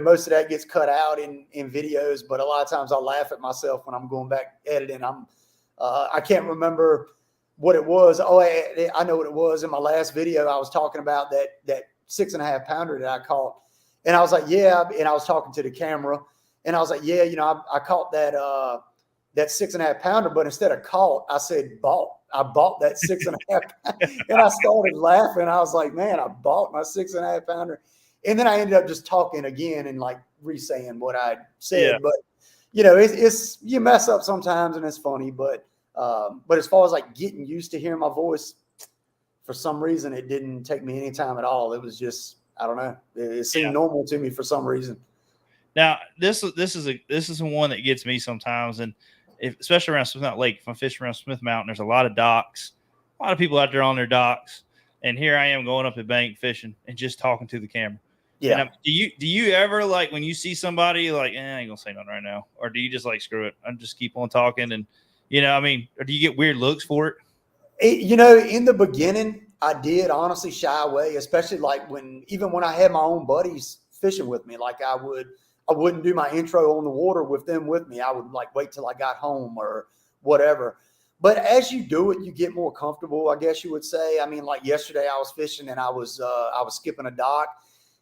most of that gets cut out in videos, but a lot of times I laugh at myself when I'm going back editing. I can't remember what it was. Oh, I know what it was. In my last video, I was talking about that 6.5 pounder that I caught. And I was like, yeah. And I was talking to the camera and I was like, yeah, I caught that 6.5 pounder, but instead of caught, I said bought. I bought that 6.5 pounder. And I started laughing. I was like, man, I bought my 6.5 pounder. And then I ended up just talking again and like re-saying what I said. But, it's you mess up sometimes and it's funny. But as far as like getting used to hearing my voice, for some reason, it didn't take me any time at all. It was just, I don't know. It seemed normal to me for some reason. Now, this is one that gets me sometimes, and especially around Smith Mountain Lake. If I'm fishing around Smith Mountain, there's a lot of docks, a lot of people out there on their docks, and here I am going up the bank fishing and just talking to the camera. Yeah. And do you ever like when you see somebody like, I ain't gonna say nothing right now, or do you just like screw it? I'm just keep on talking, and or do you get weird looks for it? In the beginning, I did honestly shy away, especially like even when I had my own buddies fishing with me. Like I wouldn't do my intro on the water with them with me. I would like wait till I got home or whatever. But as you do it, you get more comfortable, I guess you would say. I mean, like yesterday I was fishing and I was skipping a dock,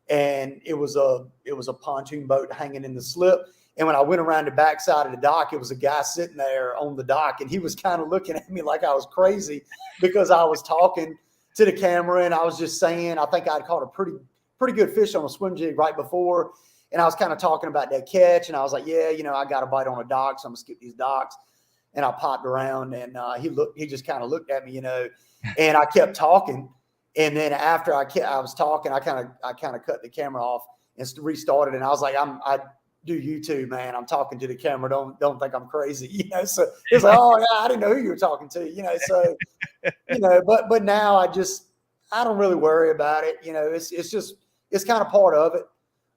and it was a pontoon boat hanging in the slip. And when I went around the backside of the dock, it was a guy sitting there on the dock, and he was kind of looking at me like I was crazy because I was talking to the camera and I was just saying, I think I'd caught a pretty good fish on a swim jig right before. And I was kind of talking about that catch, and I was like, yeah, I got a bite on a dock, so I'm gonna skip these docks. And I popped around, and he just kind of looked at me, and I kept talking. And then after I was talking, I kind of cut the camera off and restarted. And I was like, I do YouTube, man. I'm talking to the camera. Don't think I'm crazy, So it's like, oh yeah, I didn't know who you were talking to, So but now I don't really worry about it. It's kind of part of it.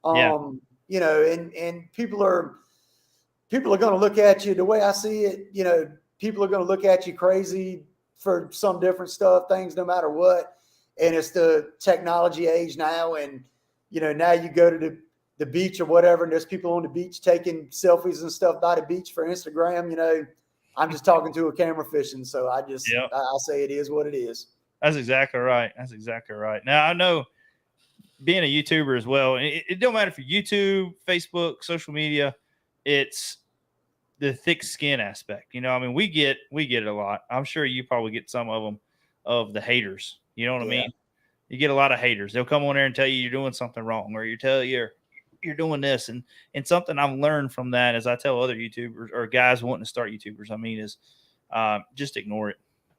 And people are, people are going to look at you the way I see it. You know, people are going to look at you crazy for some different stuff, things, no matter what. And it's the technology age now. And, you know, now you go to the beach or whatever, and there's people on the beach taking selfies and stuff by the beach for Instagram. You know, I'm just talking to a camera fishing. So I say it is what it is. That's exactly right. That's exactly right. Now, I know being a YouTuber as well, it don't matter if you're YouTube, Facebook, social media, it's the thick skin aspect. You know, I mean, we get it a lot. I'm sure you probably get some of them, of the haters. You know what I mean? You get a lot of haters. They'll come on there and tell you you're doing something wrong, or you're doing this. And something I've learned from that, as I tell other YouTubers or guys wanting to start YouTubers, I mean, is just ignore it.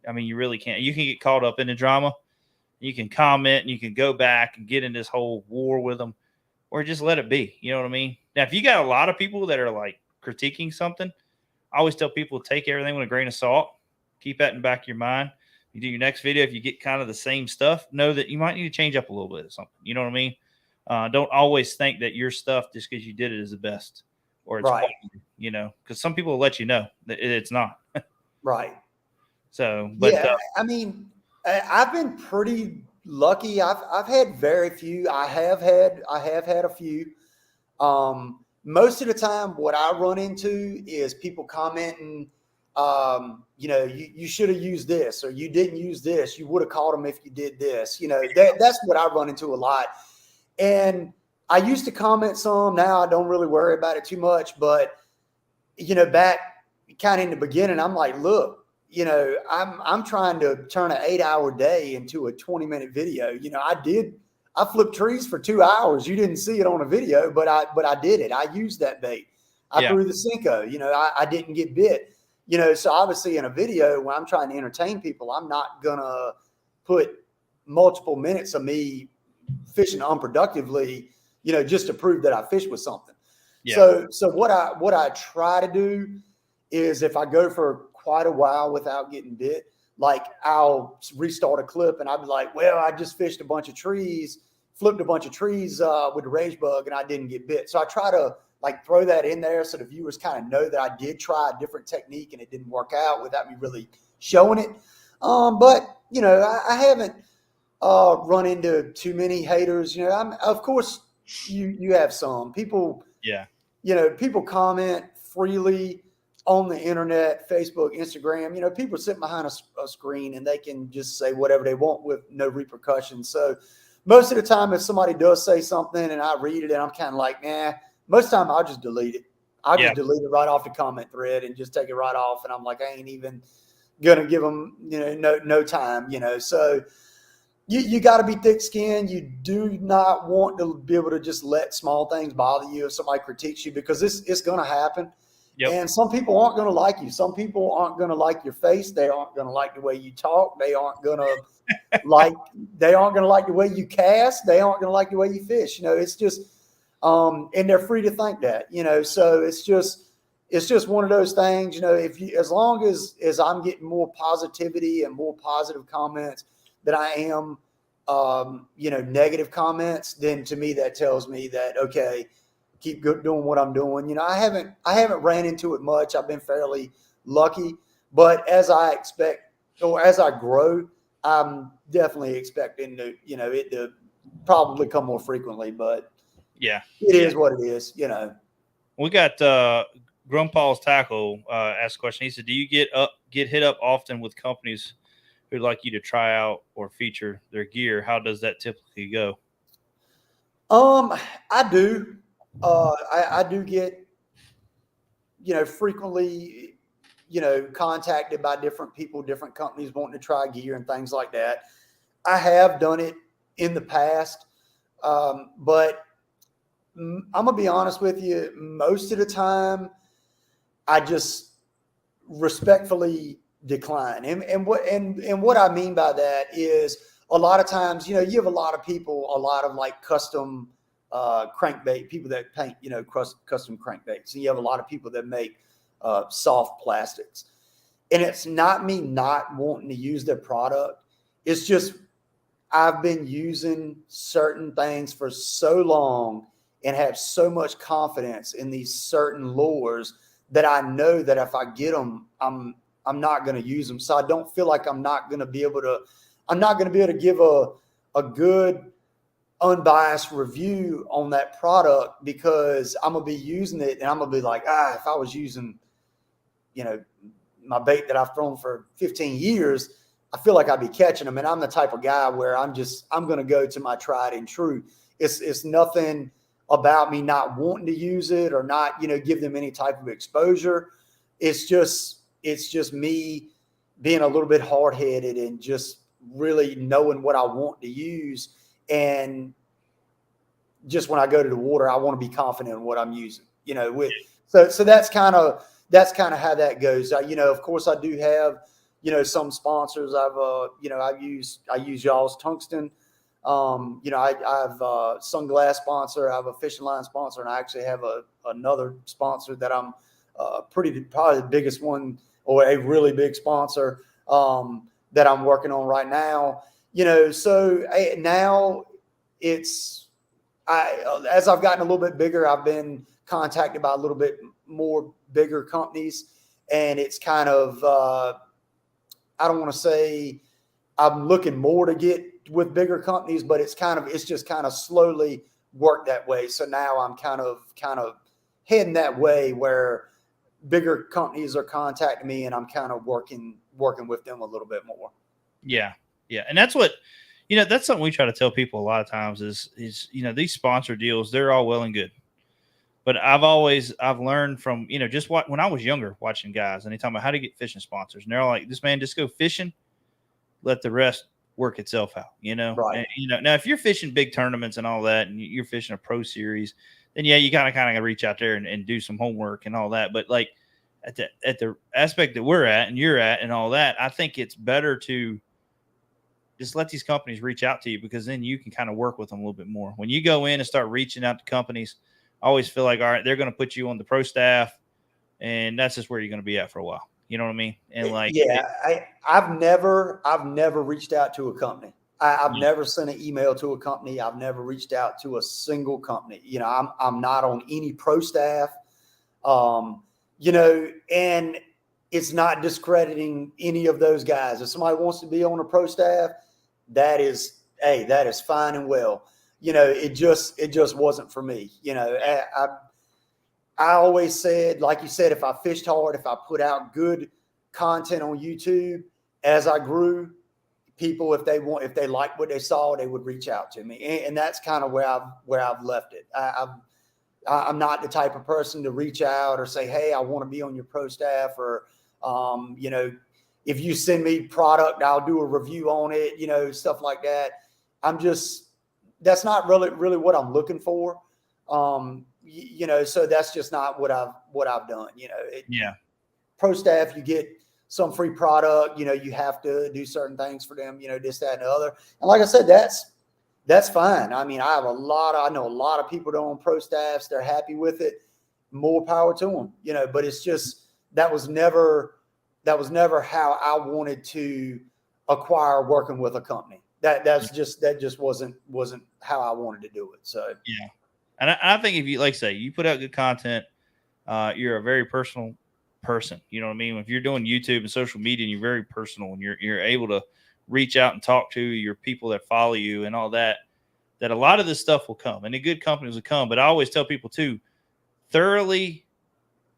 I mean, you really can't. You can get caught up in the drama. You can comment and you can go back and get in this whole war with them, or just let it be. You know what I mean? Now, if you got a lot of people that are like critiquing something, I always tell people to take everything with a grain of salt. Keep that in the back of your mind. You do your next video, if you get kind of the same stuff, know that you might need to change up a little bit or something. You know what I mean? Don't always think that your stuff, just because you did it, is the best or it's right. quality, you know, because some people will let you know that it's not. Right. So, but yeah, I mean, I've been pretty lucky. I've had very few. I have had a few. Most of the time, what I run into is people commenting, you know, you should have used this, or you didn't use this. You would have caught them if you did this. You know, that's what I run into a lot. And I used to comment some. Now I don't really worry about it too much. But, you know, back kind of in the beginning, I'm like, look, you know, I'm trying to turn an 8-hour day into a 20-minute video. You know, I flipped trees for 2 hours. You didn't see it on a video, but I did it. I used that bait. I threw the Cinco. You know, I didn't get bit. You know, so obviously in a video when I'm trying to entertain people, I'm not gonna put multiple minutes of me fishing unproductively, you know, just to prove that I fished with something. Yeah. So what I try to do is, if I go for quite a while without getting bit, like I'll restart a clip and I'll be like, well, I just fished a bunch of trees, flipped a bunch of trees with the rage bug, and I didn't get bit. So I try to like throw that in there so the viewers kind of know that I did try a different technique and it didn't work out without me really showing it. But you know, I haven't run into too many haters. You know, of course you have some people. Yeah. You know, people comment freely on the internet, Facebook, Instagram. You know, people sit behind a screen and they can just say whatever they want with no repercussions. So most of the time, if somebody does say something and I read it and I'm kind of like, nah, most of the time I'll just delete it. I'll just delete it right off the comment thread and just take it right off. And I'm like, I ain't even gonna give them, you know, no time, you know. So you got to be thick-skinned. You do not want to be able to just let small things bother you if somebody critiques you, because it's going to happen. Yep. And some people aren't going to like you. Some people aren't going to like your face. They aren't going to like the way you talk. They aren't going to like the way you cast. They aren't going to like the way you fish. You know, it's just, and they're free to think that, you know, so it's just one of those things, you know, as long as I'm getting more positivity and more positive comments than I am, you know, negative comments, then to me, that tells me that, okay, keep doing what I'm doing. You know, I haven't ran into it much. I've been fairly lucky, but as I expect, or as I grow, I'm definitely expecting to, you know, it to probably come more frequently, but yeah, it is what it is, you know. We got, Grandpa's Tackle asked a question. He said, do you get hit up often with companies who'd like you to try out or feature their gear? How does that typically go? I do. I do get, you know, frequently, you know, contacted by different people, different companies wanting to try gear and things like that. I have done it in the past, but I'm gonna be honest with you. Most of the time, I just respectfully decline. And what I mean by that is, a lot of times, you know, you have a lot of people, a lot of like custom crankbait, people that paint, you know, custom crankbaits. And you have a lot of people that make soft plastics. And it's not me not wanting to use their product. It's just I've been using certain things for so long and have so much confidence in these certain lures that I know that if I get them, I'm not going to use them. So I don't feel like I'm not going to be able to give a good unbiased review on that product, because I'm going to be using it and I'm going to be like, if I was using, my bait that I've thrown for 15 years, I feel like I'd be catching them. And I'm the type of guy where I'm going to go to my tried and true. It's nothing about me not wanting to use it or not, give them any type of exposure. It's just me being a little bit hard-headed and just really knowing what I want to use. And just when I go to the water, I want to be confident in what I'm using, so that's kind of how that goes. Of course I do have, some sponsors. I use y'all's tungsten. I have a sunglass sponsor. I have a fishing line sponsor, and I actually have another sponsor that I'm probably the biggest one, or a really big sponsor that I'm working on right now. So now as I've gotten a little bit bigger, I've been contacted by a little bit more bigger companies, and it's kind of I don't want to say I'm looking more to get with bigger companies, but it's just kind of slowly worked that way. So now I'm kind of heading that way where bigger companies are contacting me, and I'm kind of working with them a little bit more. Yeah. Yeah. And that's what, that's something we try to tell people a lot of times is, these sponsor deals, they're all well and good. But I've learned from, just when I was younger watching guys, and they talk about how to get fishing sponsors. And they're all like, this man, just go fishing, let the rest work itself out, Right. And, now if you're fishing big tournaments and all that, and you're fishing a pro series, then yeah, you kind of reach out there and do some homework and all that. But like at the aspect that we're at and you're at and all that, I think it's better to just let these companies reach out to you, because then you can kind of work with them a little bit more. When you go in and start reaching out to companies, I always feel like, all right, they're going to put you on the pro staff, and that's just where you're going to be at for a while. You know what I mean? And like, I've never reached out to a company. I've never sent an email to a company. I've never reached out to a single company. I'm not on any pro staff. And it's not discrediting any of those guys. If somebody wants to be on a pro staff, that is fine and well. It just wasn't for me. I always said, like you said, if I fished hard, if I put out good content on YouTube, as I grew, people, if they liked what they saw, they would reach out to me. And that's kind of where I've left it. I'm not the type of person to reach out or say, hey, I want to be on your pro staff, or, if you send me product, I'll do a review on it, stuff like that. That's not really what I'm looking for. So that's just not what I've done. Pro staff, you get some free product, you have to do certain things for them, this, that, and the other. And like I said, that's fine. I mean, I know a lot of people that own pro staffs, they're happy with it. More power to them, but it's just, that was never how I wanted to acquire working with a company. That just wasn't how I wanted to do it. So, yeah. And I think if you, like say, you put out good content, you're a very personal person. You know what I mean? If you're doing YouTube and social media and you're very personal and you're able to reach out and talk to your people that follow you and all that, that a lot of this stuff will come, and the good companies will come. But I always tell people too, thoroughly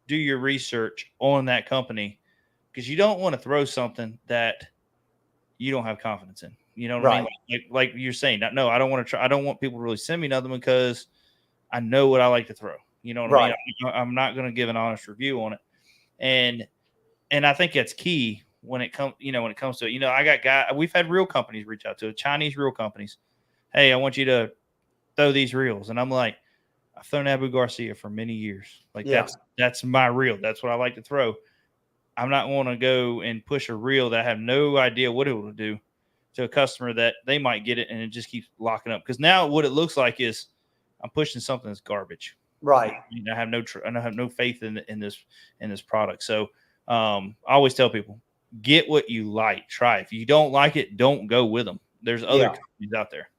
do your research on that company, because you don't want to throw something that you don't have confidence in. You know what I mean? Like you're saying, no, I don't want to try. I don't want people to really send me nothing, because I know what I like to throw. You know what I mean? I'm not going to give an honest review on it. And I think that's key when it comes to it. I got we've had real companies reach out to it, Chinese real companies. Hey, I want you to throw these reels. And I'm like, I've thrown Abu Garcia for many years. Like that's my reel. That's what I like to throw. I'm not going to go and push a reel that I have no idea what it will do to a customer that they might get it and it just keeps locking up. Because now what it looks like is I'm pushing something that's garbage. Right. I have no faith in this product. So I always tell people, get what you like. Try. If you don't like it, don't go with them. There's other companies out there.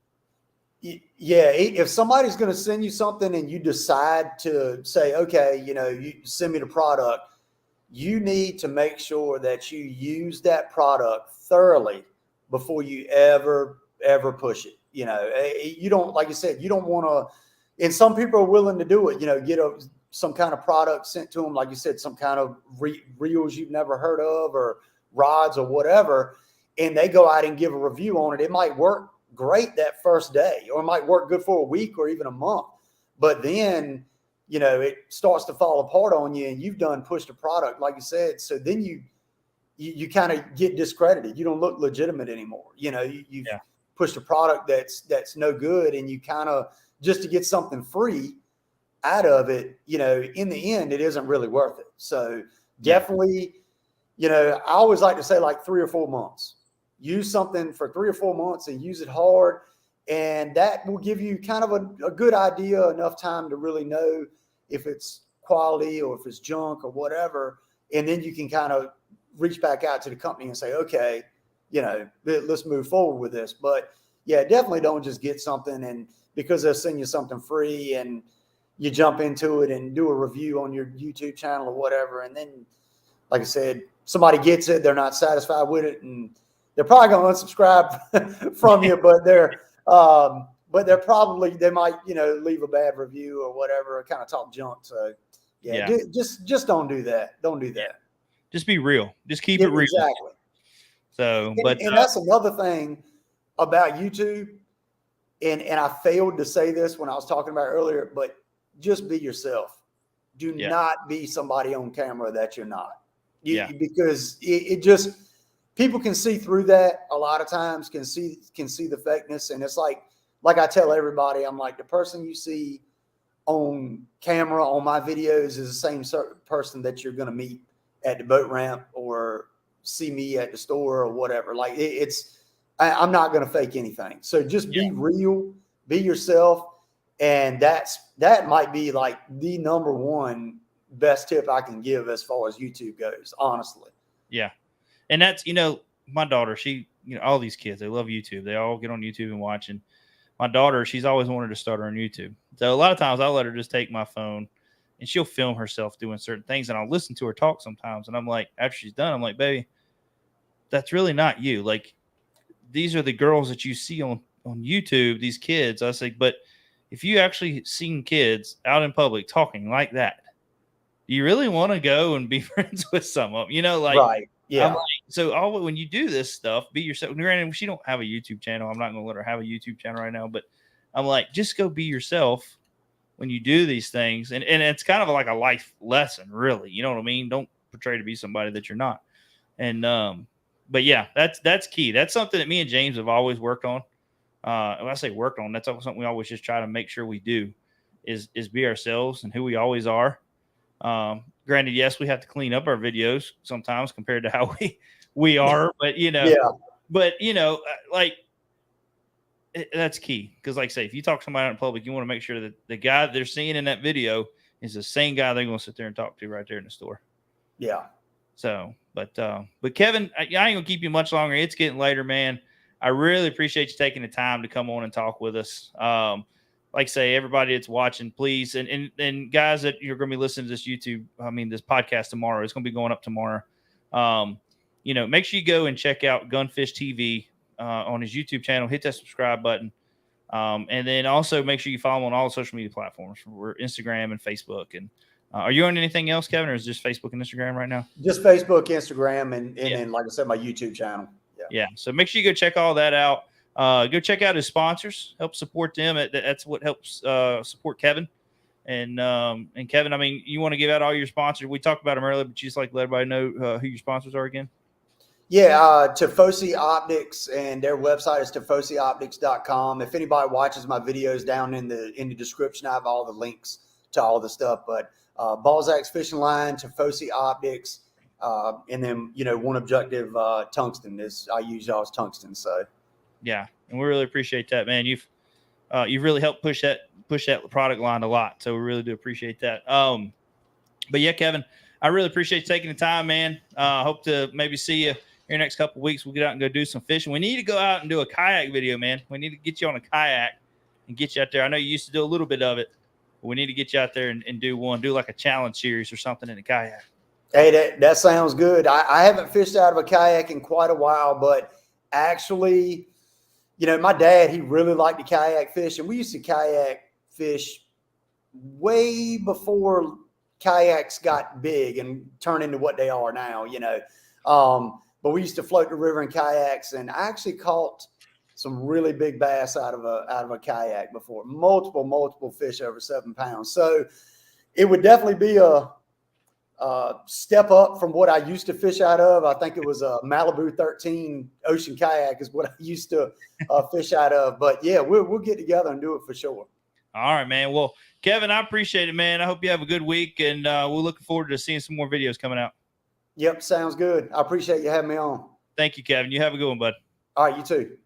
Yeah, if somebody's going to send you something and you decide to say, okay, you send me the product, you need to make sure that you use that product thoroughly before you ever push it. You don't, like you said, you don't want to, and some people are willing to do it, get some kind of product sent to them, like you said, some kind of reels you've never heard of or rods or whatever, and they go out and give a review on it. It might work great that first day, or it might work good for a week or even a month, but then it starts to fall apart on you, and you've done pushed a product, like you said. So then you kind of get discredited. You don't look legitimate anymore. You've pushed a product that's no good, and you kind of, just to get something free out of it, in the end, it isn't really worth it. So definitely, I always like to say like 3 or 4 months. Use something for 3 or 4 months and use it hard. And that will give you kind of a good idea, enough time to really know if it's quality or if it's junk or whatever. And then you can kind of reach back out to the company and say, okay, let's move forward with this. But yeah, definitely don't just get something and because they'll send you something free and you jump into it and do a review on your YouTube channel or whatever. And then, like I said, somebody gets it, they're not satisfied with it, and they're probably going to unsubscribe from you, but they might, leave a bad review or whatever, or kind of talk junk. So just don't do that. Don't do that. Yeah. Just be real. Just keep it real. Exactly. So, and that's another thing about YouTube. And I failed to say this when I was talking about earlier, but just be yourself. Do not be somebody on camera that you're not. Because it just, people can see through that a lot of times, can see the fakeness. And it's like I tell everybody, I'm like, the person you see on camera on my videos is the same person that you're going to meet at the boat ramp or see me at the store or whatever. Like I'm not going to fake anything. So just be real, be yourself. And that might be like the number one best tip I can give as far as YouTube goes, honestly. Yeah. And that's, my daughter, she, all these kids, they love YouTube. They all get on YouTube and watch. And my daughter, she's always wanted to start her on YouTube. So a lot of times I'll let her just take my phone and she'll film herself doing certain things. And I'll listen to her talk sometimes. And I'm like, after she's done, I'm like, baby, that's really not you. Like, these are the girls that you see on YouTube, these kids. I say, but if you actually seen kids out in public talking like that, do you really want to go and be friends with some of them? Right. Yeah. I'm like, so when you do this stuff, be yourself. Granted, she don't have a YouTube channel. I'm not going to let her have a YouTube channel right now, but I'm like, just go be yourself when you do these things. And it's kind of like a life lesson, really. You know what I mean? Don't portray to be somebody that you're not. And, but yeah, that's key. That's something that me and James have always worked on. When I say worked on, that's something we always just try to make sure we do is be ourselves and who we always are. Granted, yes, we have to clean up our videos sometimes compared to how we are, but that's key. Cause like I say, if you talk to somebody out in public, you want to make sure that the guy they're seeing in that video is the same guy they're going to sit there and talk to right there in the store. Yeah. So, but Kevin, I ain't gonna keep you much longer. It's getting later, man. I really appreciate you taking the time to come on and talk with us. Like I say, everybody that's watching, please, and guys that you're going to be listening to this this podcast tomorrow. It's going to be going up tomorrow. Make sure you go and check out GunnFishTv on his YouTube channel. Hit that subscribe button. And then also make sure you follow him on all the social media platforms. We're Instagram and Facebook. And are you on anything else, Kevin, or is it just Facebook and Instagram right now? Just Facebook, Instagram, and then, like I said, my YouTube channel. Yeah. So make sure you go check all that out. Go check out his sponsors. Help support them. That's what helps support Kevin. And Kevin, I mean, you want to give out all your sponsors? We talked about them earlier, but you just like to let everybody know who your sponsors are again. Yeah, Tifosi Optics, and their website is tifosioptics.com. If anybody watches my videos, down in the description, I have all the links to all the stuff. But Balzac's Fishing Line, Tifosi Optics, and then One Objective Tungsten is I use y'all's tungsten. So yeah, and we really appreciate that, man. You've really helped push that product line a lot, so we really do appreciate that. But yeah, Kevin, I really appreciate you taking the time, man. Hope to maybe see you here next couple of weeks. We'll get out and go do some fishing. We need to go out and do a kayak video, man. We need to get you on a kayak and get you out there. I know you used to do a little bit of it, but we need to get you out there and do like a challenge series or something in a kayak. Hey, that sounds good. I haven't fished out of a kayak in quite a while, but actually, you know, my dad, he really liked to kayak fish, and we used to kayak fish way before kayaks got big and turned into what they are now, you know. But we used to float the river in kayaks, and I actually caught some really big bass out of a kayak before. Multiple fish over 7 pounds. So it would definitely be a step up from what I used to fish out of. I think it was a Malibu 13 ocean kayak is what I used to fish out of. But yeah, we'll get together and do it for sure. All right, man. Well, Kevin, I appreciate it, man. I hope you have a good week, and we're looking forward to seeing some more videos coming out. Yep, sounds good. I appreciate you having me on. Thank you, Kevin. You have a good one, bud. All right, you too.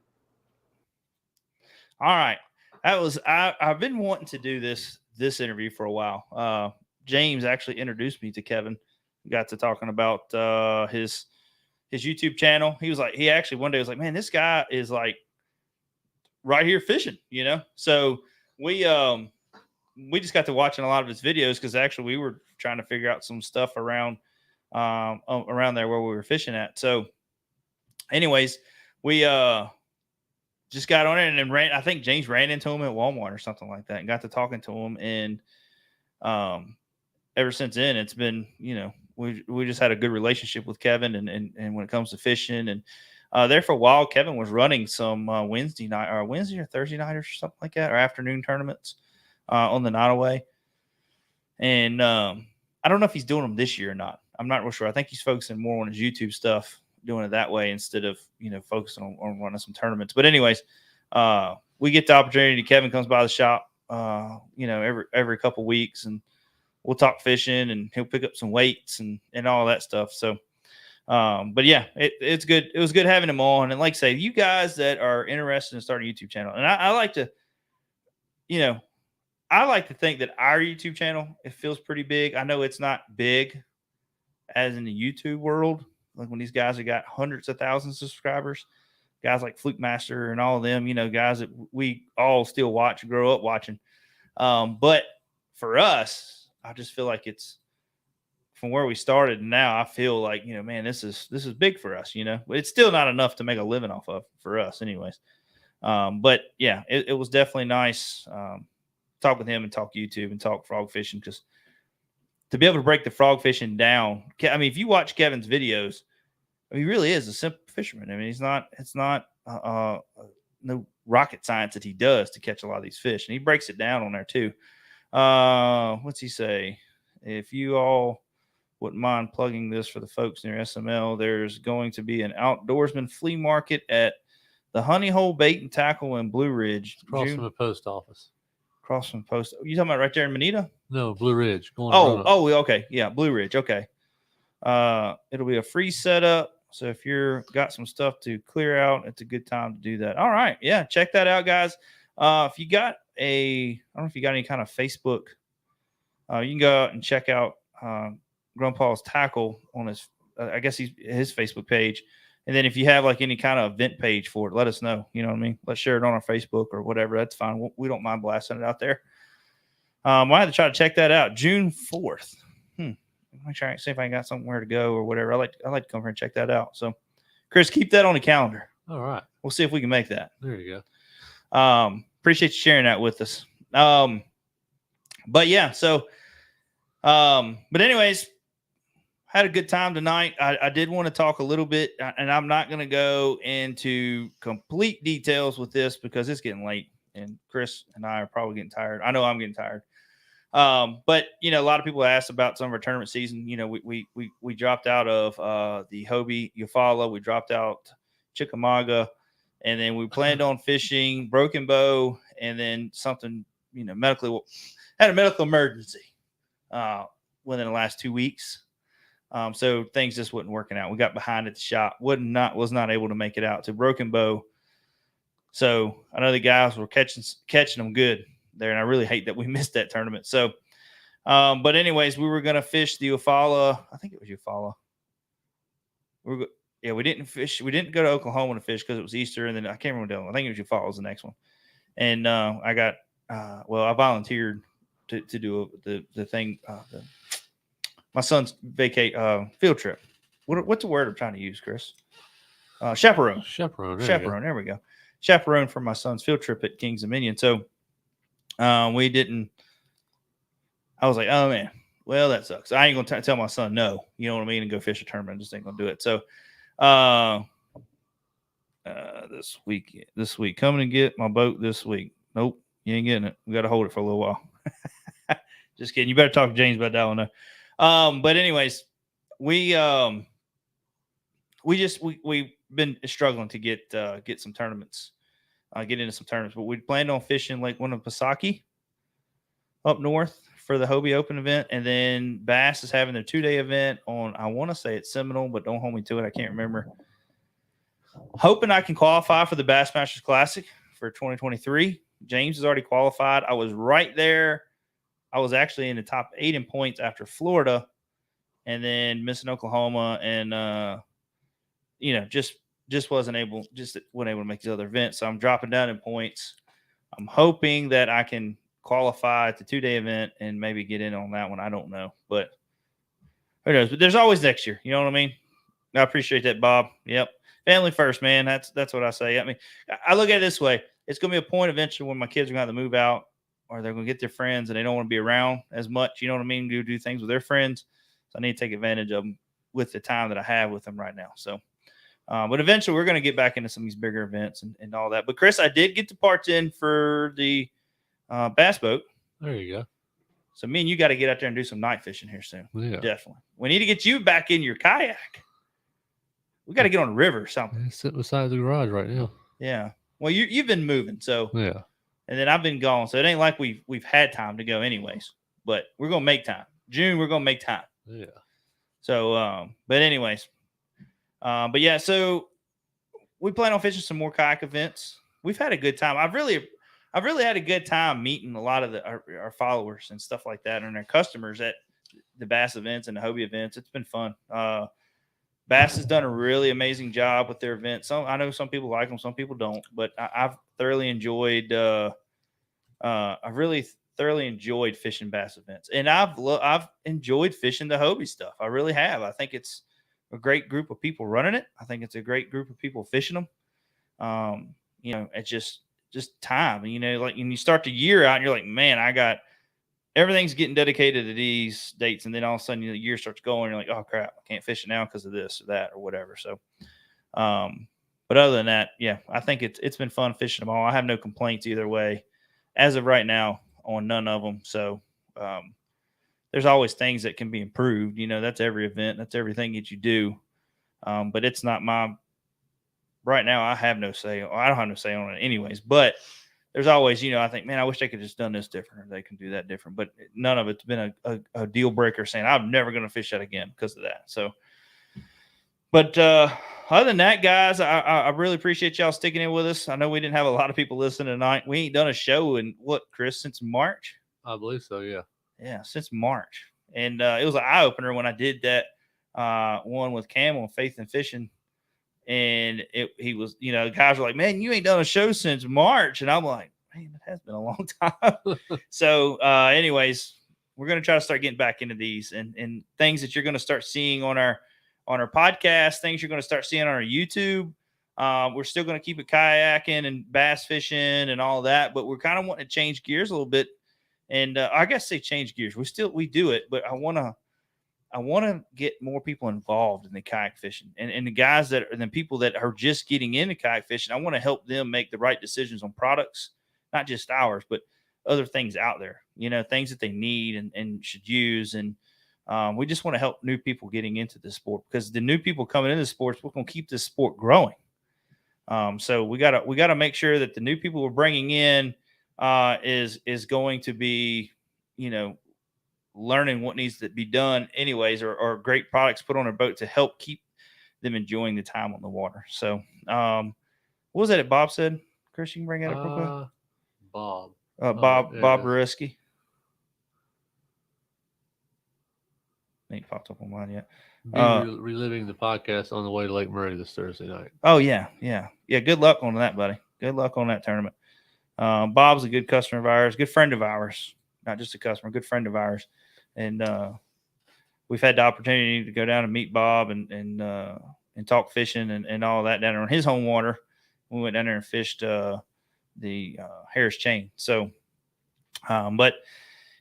All right. I've been wanting to do this interview for a while. James actually introduced me to Kevin. We got to talking about his YouTube channel. He actually one day was like, man, this guy is like right here fishing, you know? So we just got to watching a lot of his videos because actually we were trying to figure out some stuff around there where we were fishing at. So anyways, we just got on it and then I think James ran into him at Walmart or something like that and got to talking to him. And ever since then, it's been, you know, we just had a good relationship with Kevin and when it comes to fishing. And there for a while, Kevin was running some Wednesday or Thursday nighters or something like that, or afternoon tournaments on the Nottoway. And I don't know if he's doing them this year or not. I'm not real sure. I think he's focusing more on his YouTube stuff, doing it that way instead of, you know, focusing on running some tournaments. But anyways, we get the opportunity. Kevin comes by the shop, you know, every couple weeks, and we'll talk fishing, and he'll pick up some weights and all that stuff. So, but yeah, it's good. It was good having him on. And like I say, you guys that are interested in starting a YouTube channel, and I like to, you know, I like to think that our YouTube channel, it feels pretty big. I know it's not big as in the YouTube world. Like when these guys have got hundreds of thousands of subscribers, guys like Fluke Master and all of them, you know, guys that we all still watch and grow up watching. But for us, I just feel like it's from where we started and now I feel like, you know, man, this is big for us, you know, but it's still not enough to make a living off of for us anyways. But yeah, it was definitely nice. Talk with him and talk YouTube and talk frog fishing, because to be able to break the frog fishing down, I mean, if you watch Kevin's videos, I mean, he really is a simple fisherman. I mean, it's not no rocket science that he does to catch a lot of these fish, and he breaks it down on there too. What's he say? If you all wouldn't mind plugging this for the folks near SML, there's going to be an outdoorsman flea market at the Honey Hole Bait and Tackle in Blue Ridge. Across from the post office. Across from post. You talking about right there in Manita? No, Blue Ridge. Okay. Yeah, Blue Ridge. Okay. It'll be a free setup. So if you're got some stuff to clear out, it's a good time to do that. All right. Yeah. Check that out, guys. If you got I don't know if you got any kind of Facebook, you can go out and check out Grandpa's Tackle on his, I guess his Facebook page. And then if you have like any kind of event page for it, let us know. You know what I mean? Let's share it on our Facebook or whatever. That's fine. We don't mind blasting it out there. I had to try to check that out. June 4th. I'm trying to see if I got somewhere to go or whatever. I like to come here and check that out. So, Chris, keep that on the calendar. All right. We'll see if we can make that. There you go. Appreciate you sharing that with us. But yeah, so, but anyways, had a good time tonight. I did want to talk a little bit, and I'm not going to go into complete details with this because it's getting late, and Chris and I are probably getting tired. I know I'm getting tired. But you know, a lot of people asked about some of our tournament season. You know, we dropped out of the Hobie Eufaula, we dropped out Chickamauga, and then we planned on fishing Broken Bow, and then something, you know, had a medical emergency within the last 2 weeks. So things just wasn't working out. We got behind at the shop, was not able to make it out to Broken Bow. So I know the guys were catching them good there, and I really hate that we missed that tournament. So, but anyways, we were going to fish the Eufaula. I think it was Eufaula. We didn't fish. We didn't go to Oklahoma to fish because it was Easter, and then I can't remember the other one. I think it was Eufaula was the next one. And I got I volunteered to do the thing. My son's field trip. What's the word I'm trying to use, Chris? Chaperone. Chaperone. Chaperone. There we go. Chaperone for my son's field trip at Kings Dominion. So we didn't. I was like, oh man, well that sucks. I ain't gonna tell my son no. You know what I mean? And go fish a tournament. I just ain't gonna do it. So this week, coming and get my boat this week. Nope, you ain't getting it. We got to hold it for a little while. Just kidding. You better talk to James about that one. But anyways, we've been struggling to get some tournaments, get into some tournaments. But we planned on fishing Lake Winnipesaukee up north for the Hobie Open event, and then Bass is having their 2-day event on. I want to say it's Seminole, but don't hold me to it. I can't remember. Hoping I can qualify for the Bassmasters Classic for 2023. James has already qualified. I was right there. I was actually in the top 8 in points after Florida, and then missing Oklahoma, and just wasn't able to make these other events. So I'm dropping down in points. I'm hoping that I can qualify at the 2-day event and maybe get in on that one. I don't know, but who knows? But there's always next year. You know what I mean? I appreciate that, Bob. Yep. Family first, man. That's what I say. I mean, I look at it this way. It's going to be a point eventually when my kids are going to have to move out, or they're going to get their friends and they don't want to be around as much. You know what I mean? Do things with their friends. So I need to take advantage of them with the time that I have with them right now. So, but eventually we're going to get back into some of these bigger events and all that. But Chris, I did get the parts in for the bass boat. There you go. So me and you got to get out there and do some night fishing here soon. Yeah. Definitely. We need to get you back in your kayak. We got to get on the river or something. It's sitting beside the garage right now. Yeah. Well, you've been moving, so yeah. And then I've been gone, so it ain't like we've had time to go anyways. But we're gonna make time. June, we're gonna make time. Yeah. So, but anyways, but yeah. So we plan on fishing some more kayak events. We've had a good time. I've really had a good time meeting a lot of our followers and stuff like that, and our customers at the Bass events and the Hobie events. It's been fun. Bass has done a really amazing job with their events. I know some people like them, some people don't, but I've thoroughly enjoyed. I've really thoroughly enjoyed fishing Bass events, and I've enjoyed fishing the Hobie stuff. I really have. I think it's a great group of people running it. I think it's a great group of people fishing them. It's just time. Like when you start the year out, and you're like, man, I got. Everything's getting dedicated to these dates, and then all of a sudden the year starts going. You're like, oh crap, I can't fish it now because of this or that or whatever. So, but other than that, yeah, I think it's been fun fishing them all. I have no complaints either way, as of right now, on none of them. So, there's always things that can be improved. That's every event, that's everything that you do. But it's not my. Right now, I have no say. I don't have no say on it, anyways. But there's always, I think, man, I wish they could have just done this different, or they can do that different. But none of it's been a deal breaker saying I'm never going to fish that again because of that. So, but other than that, guys, I really appreciate y'all sticking in with us. I know we didn't have a lot of people listening tonight. We ain't done a show in what, Chris, since March? I believe so, yeah. Yeah, since March. And it was an eye opener when I did that one with Camel, Faith and Fishing. And he was, guys were like, man, you ain't done a show since March. And I'm like, man, it has been a long time. So anyways, we're going to try to start getting back into these and things that you're going to start seeing on our podcast, things you're going to start seeing on our YouTube. We're still going to keep it kayaking and bass fishing and all that, but we're kind of wanting to change gears a little bit. And I guess say change gears. We do it, but I want to get more people involved in the kayak fishing and the guys the people that are just getting into kayak fishing. I want to help them make the right decisions on products, not just ours, but other things out there, things that they need and should use. And we just want to help new people getting into the sport, because the new people coming into the sports, we're going to keep this sport growing. So we gotta make sure that the new people we're bringing in is going to be, learning what needs to be done anyways, or great products put on their boat to help keep them enjoying the time on the water. So what was that Bob said? Chris, you can bring that up real quick. Bob. Bob Yeah. Barisky. Ain't popped up on mine yet. Reliving the podcast on the way to Lake Murray this Thursday night. Oh yeah. Good luck on that, buddy. Good luck on that tournament. Bob's a good customer of ours, good friend of ours, not just a customer, good friend of ours. And we've had the opportunity to go down and meet Bob and talk fishing and all that down there on his home water. We went down there and fished the Harris chain. So, but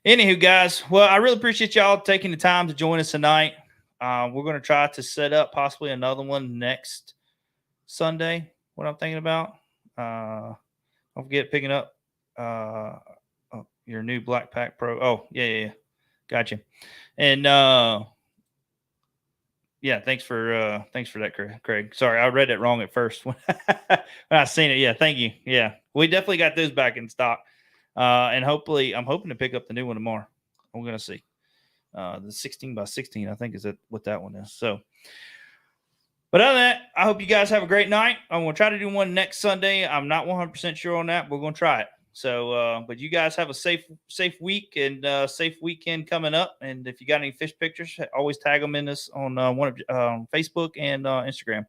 anywho, guys, well, I really appreciate y'all taking the time to join us tonight. We're going to try to set up possibly another one next Sunday. What I'm thinking about. Don't forget picking up your new Black Pack Pro. Oh, yeah. Gotcha. And yeah, thanks for that, Craig. Sorry, I read it wrong at first when I seen it. Yeah, thank you. Yeah, we definitely got those back in stock. And hopefully, I'm hoping to pick up the new one tomorrow. I'm gonna see. The 16 by 16, I think, is what that one is. So, but other than that, I hope you guys have a great night. I'm gonna try to do one next Sunday. I'm not 100% sure on that, but we're gonna try it. So, but you guys have a safe week and safe weekend coming up. And if you got any fish pictures, always tag them in this on Facebook and Instagram.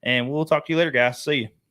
And we'll talk to you later, guys. See you.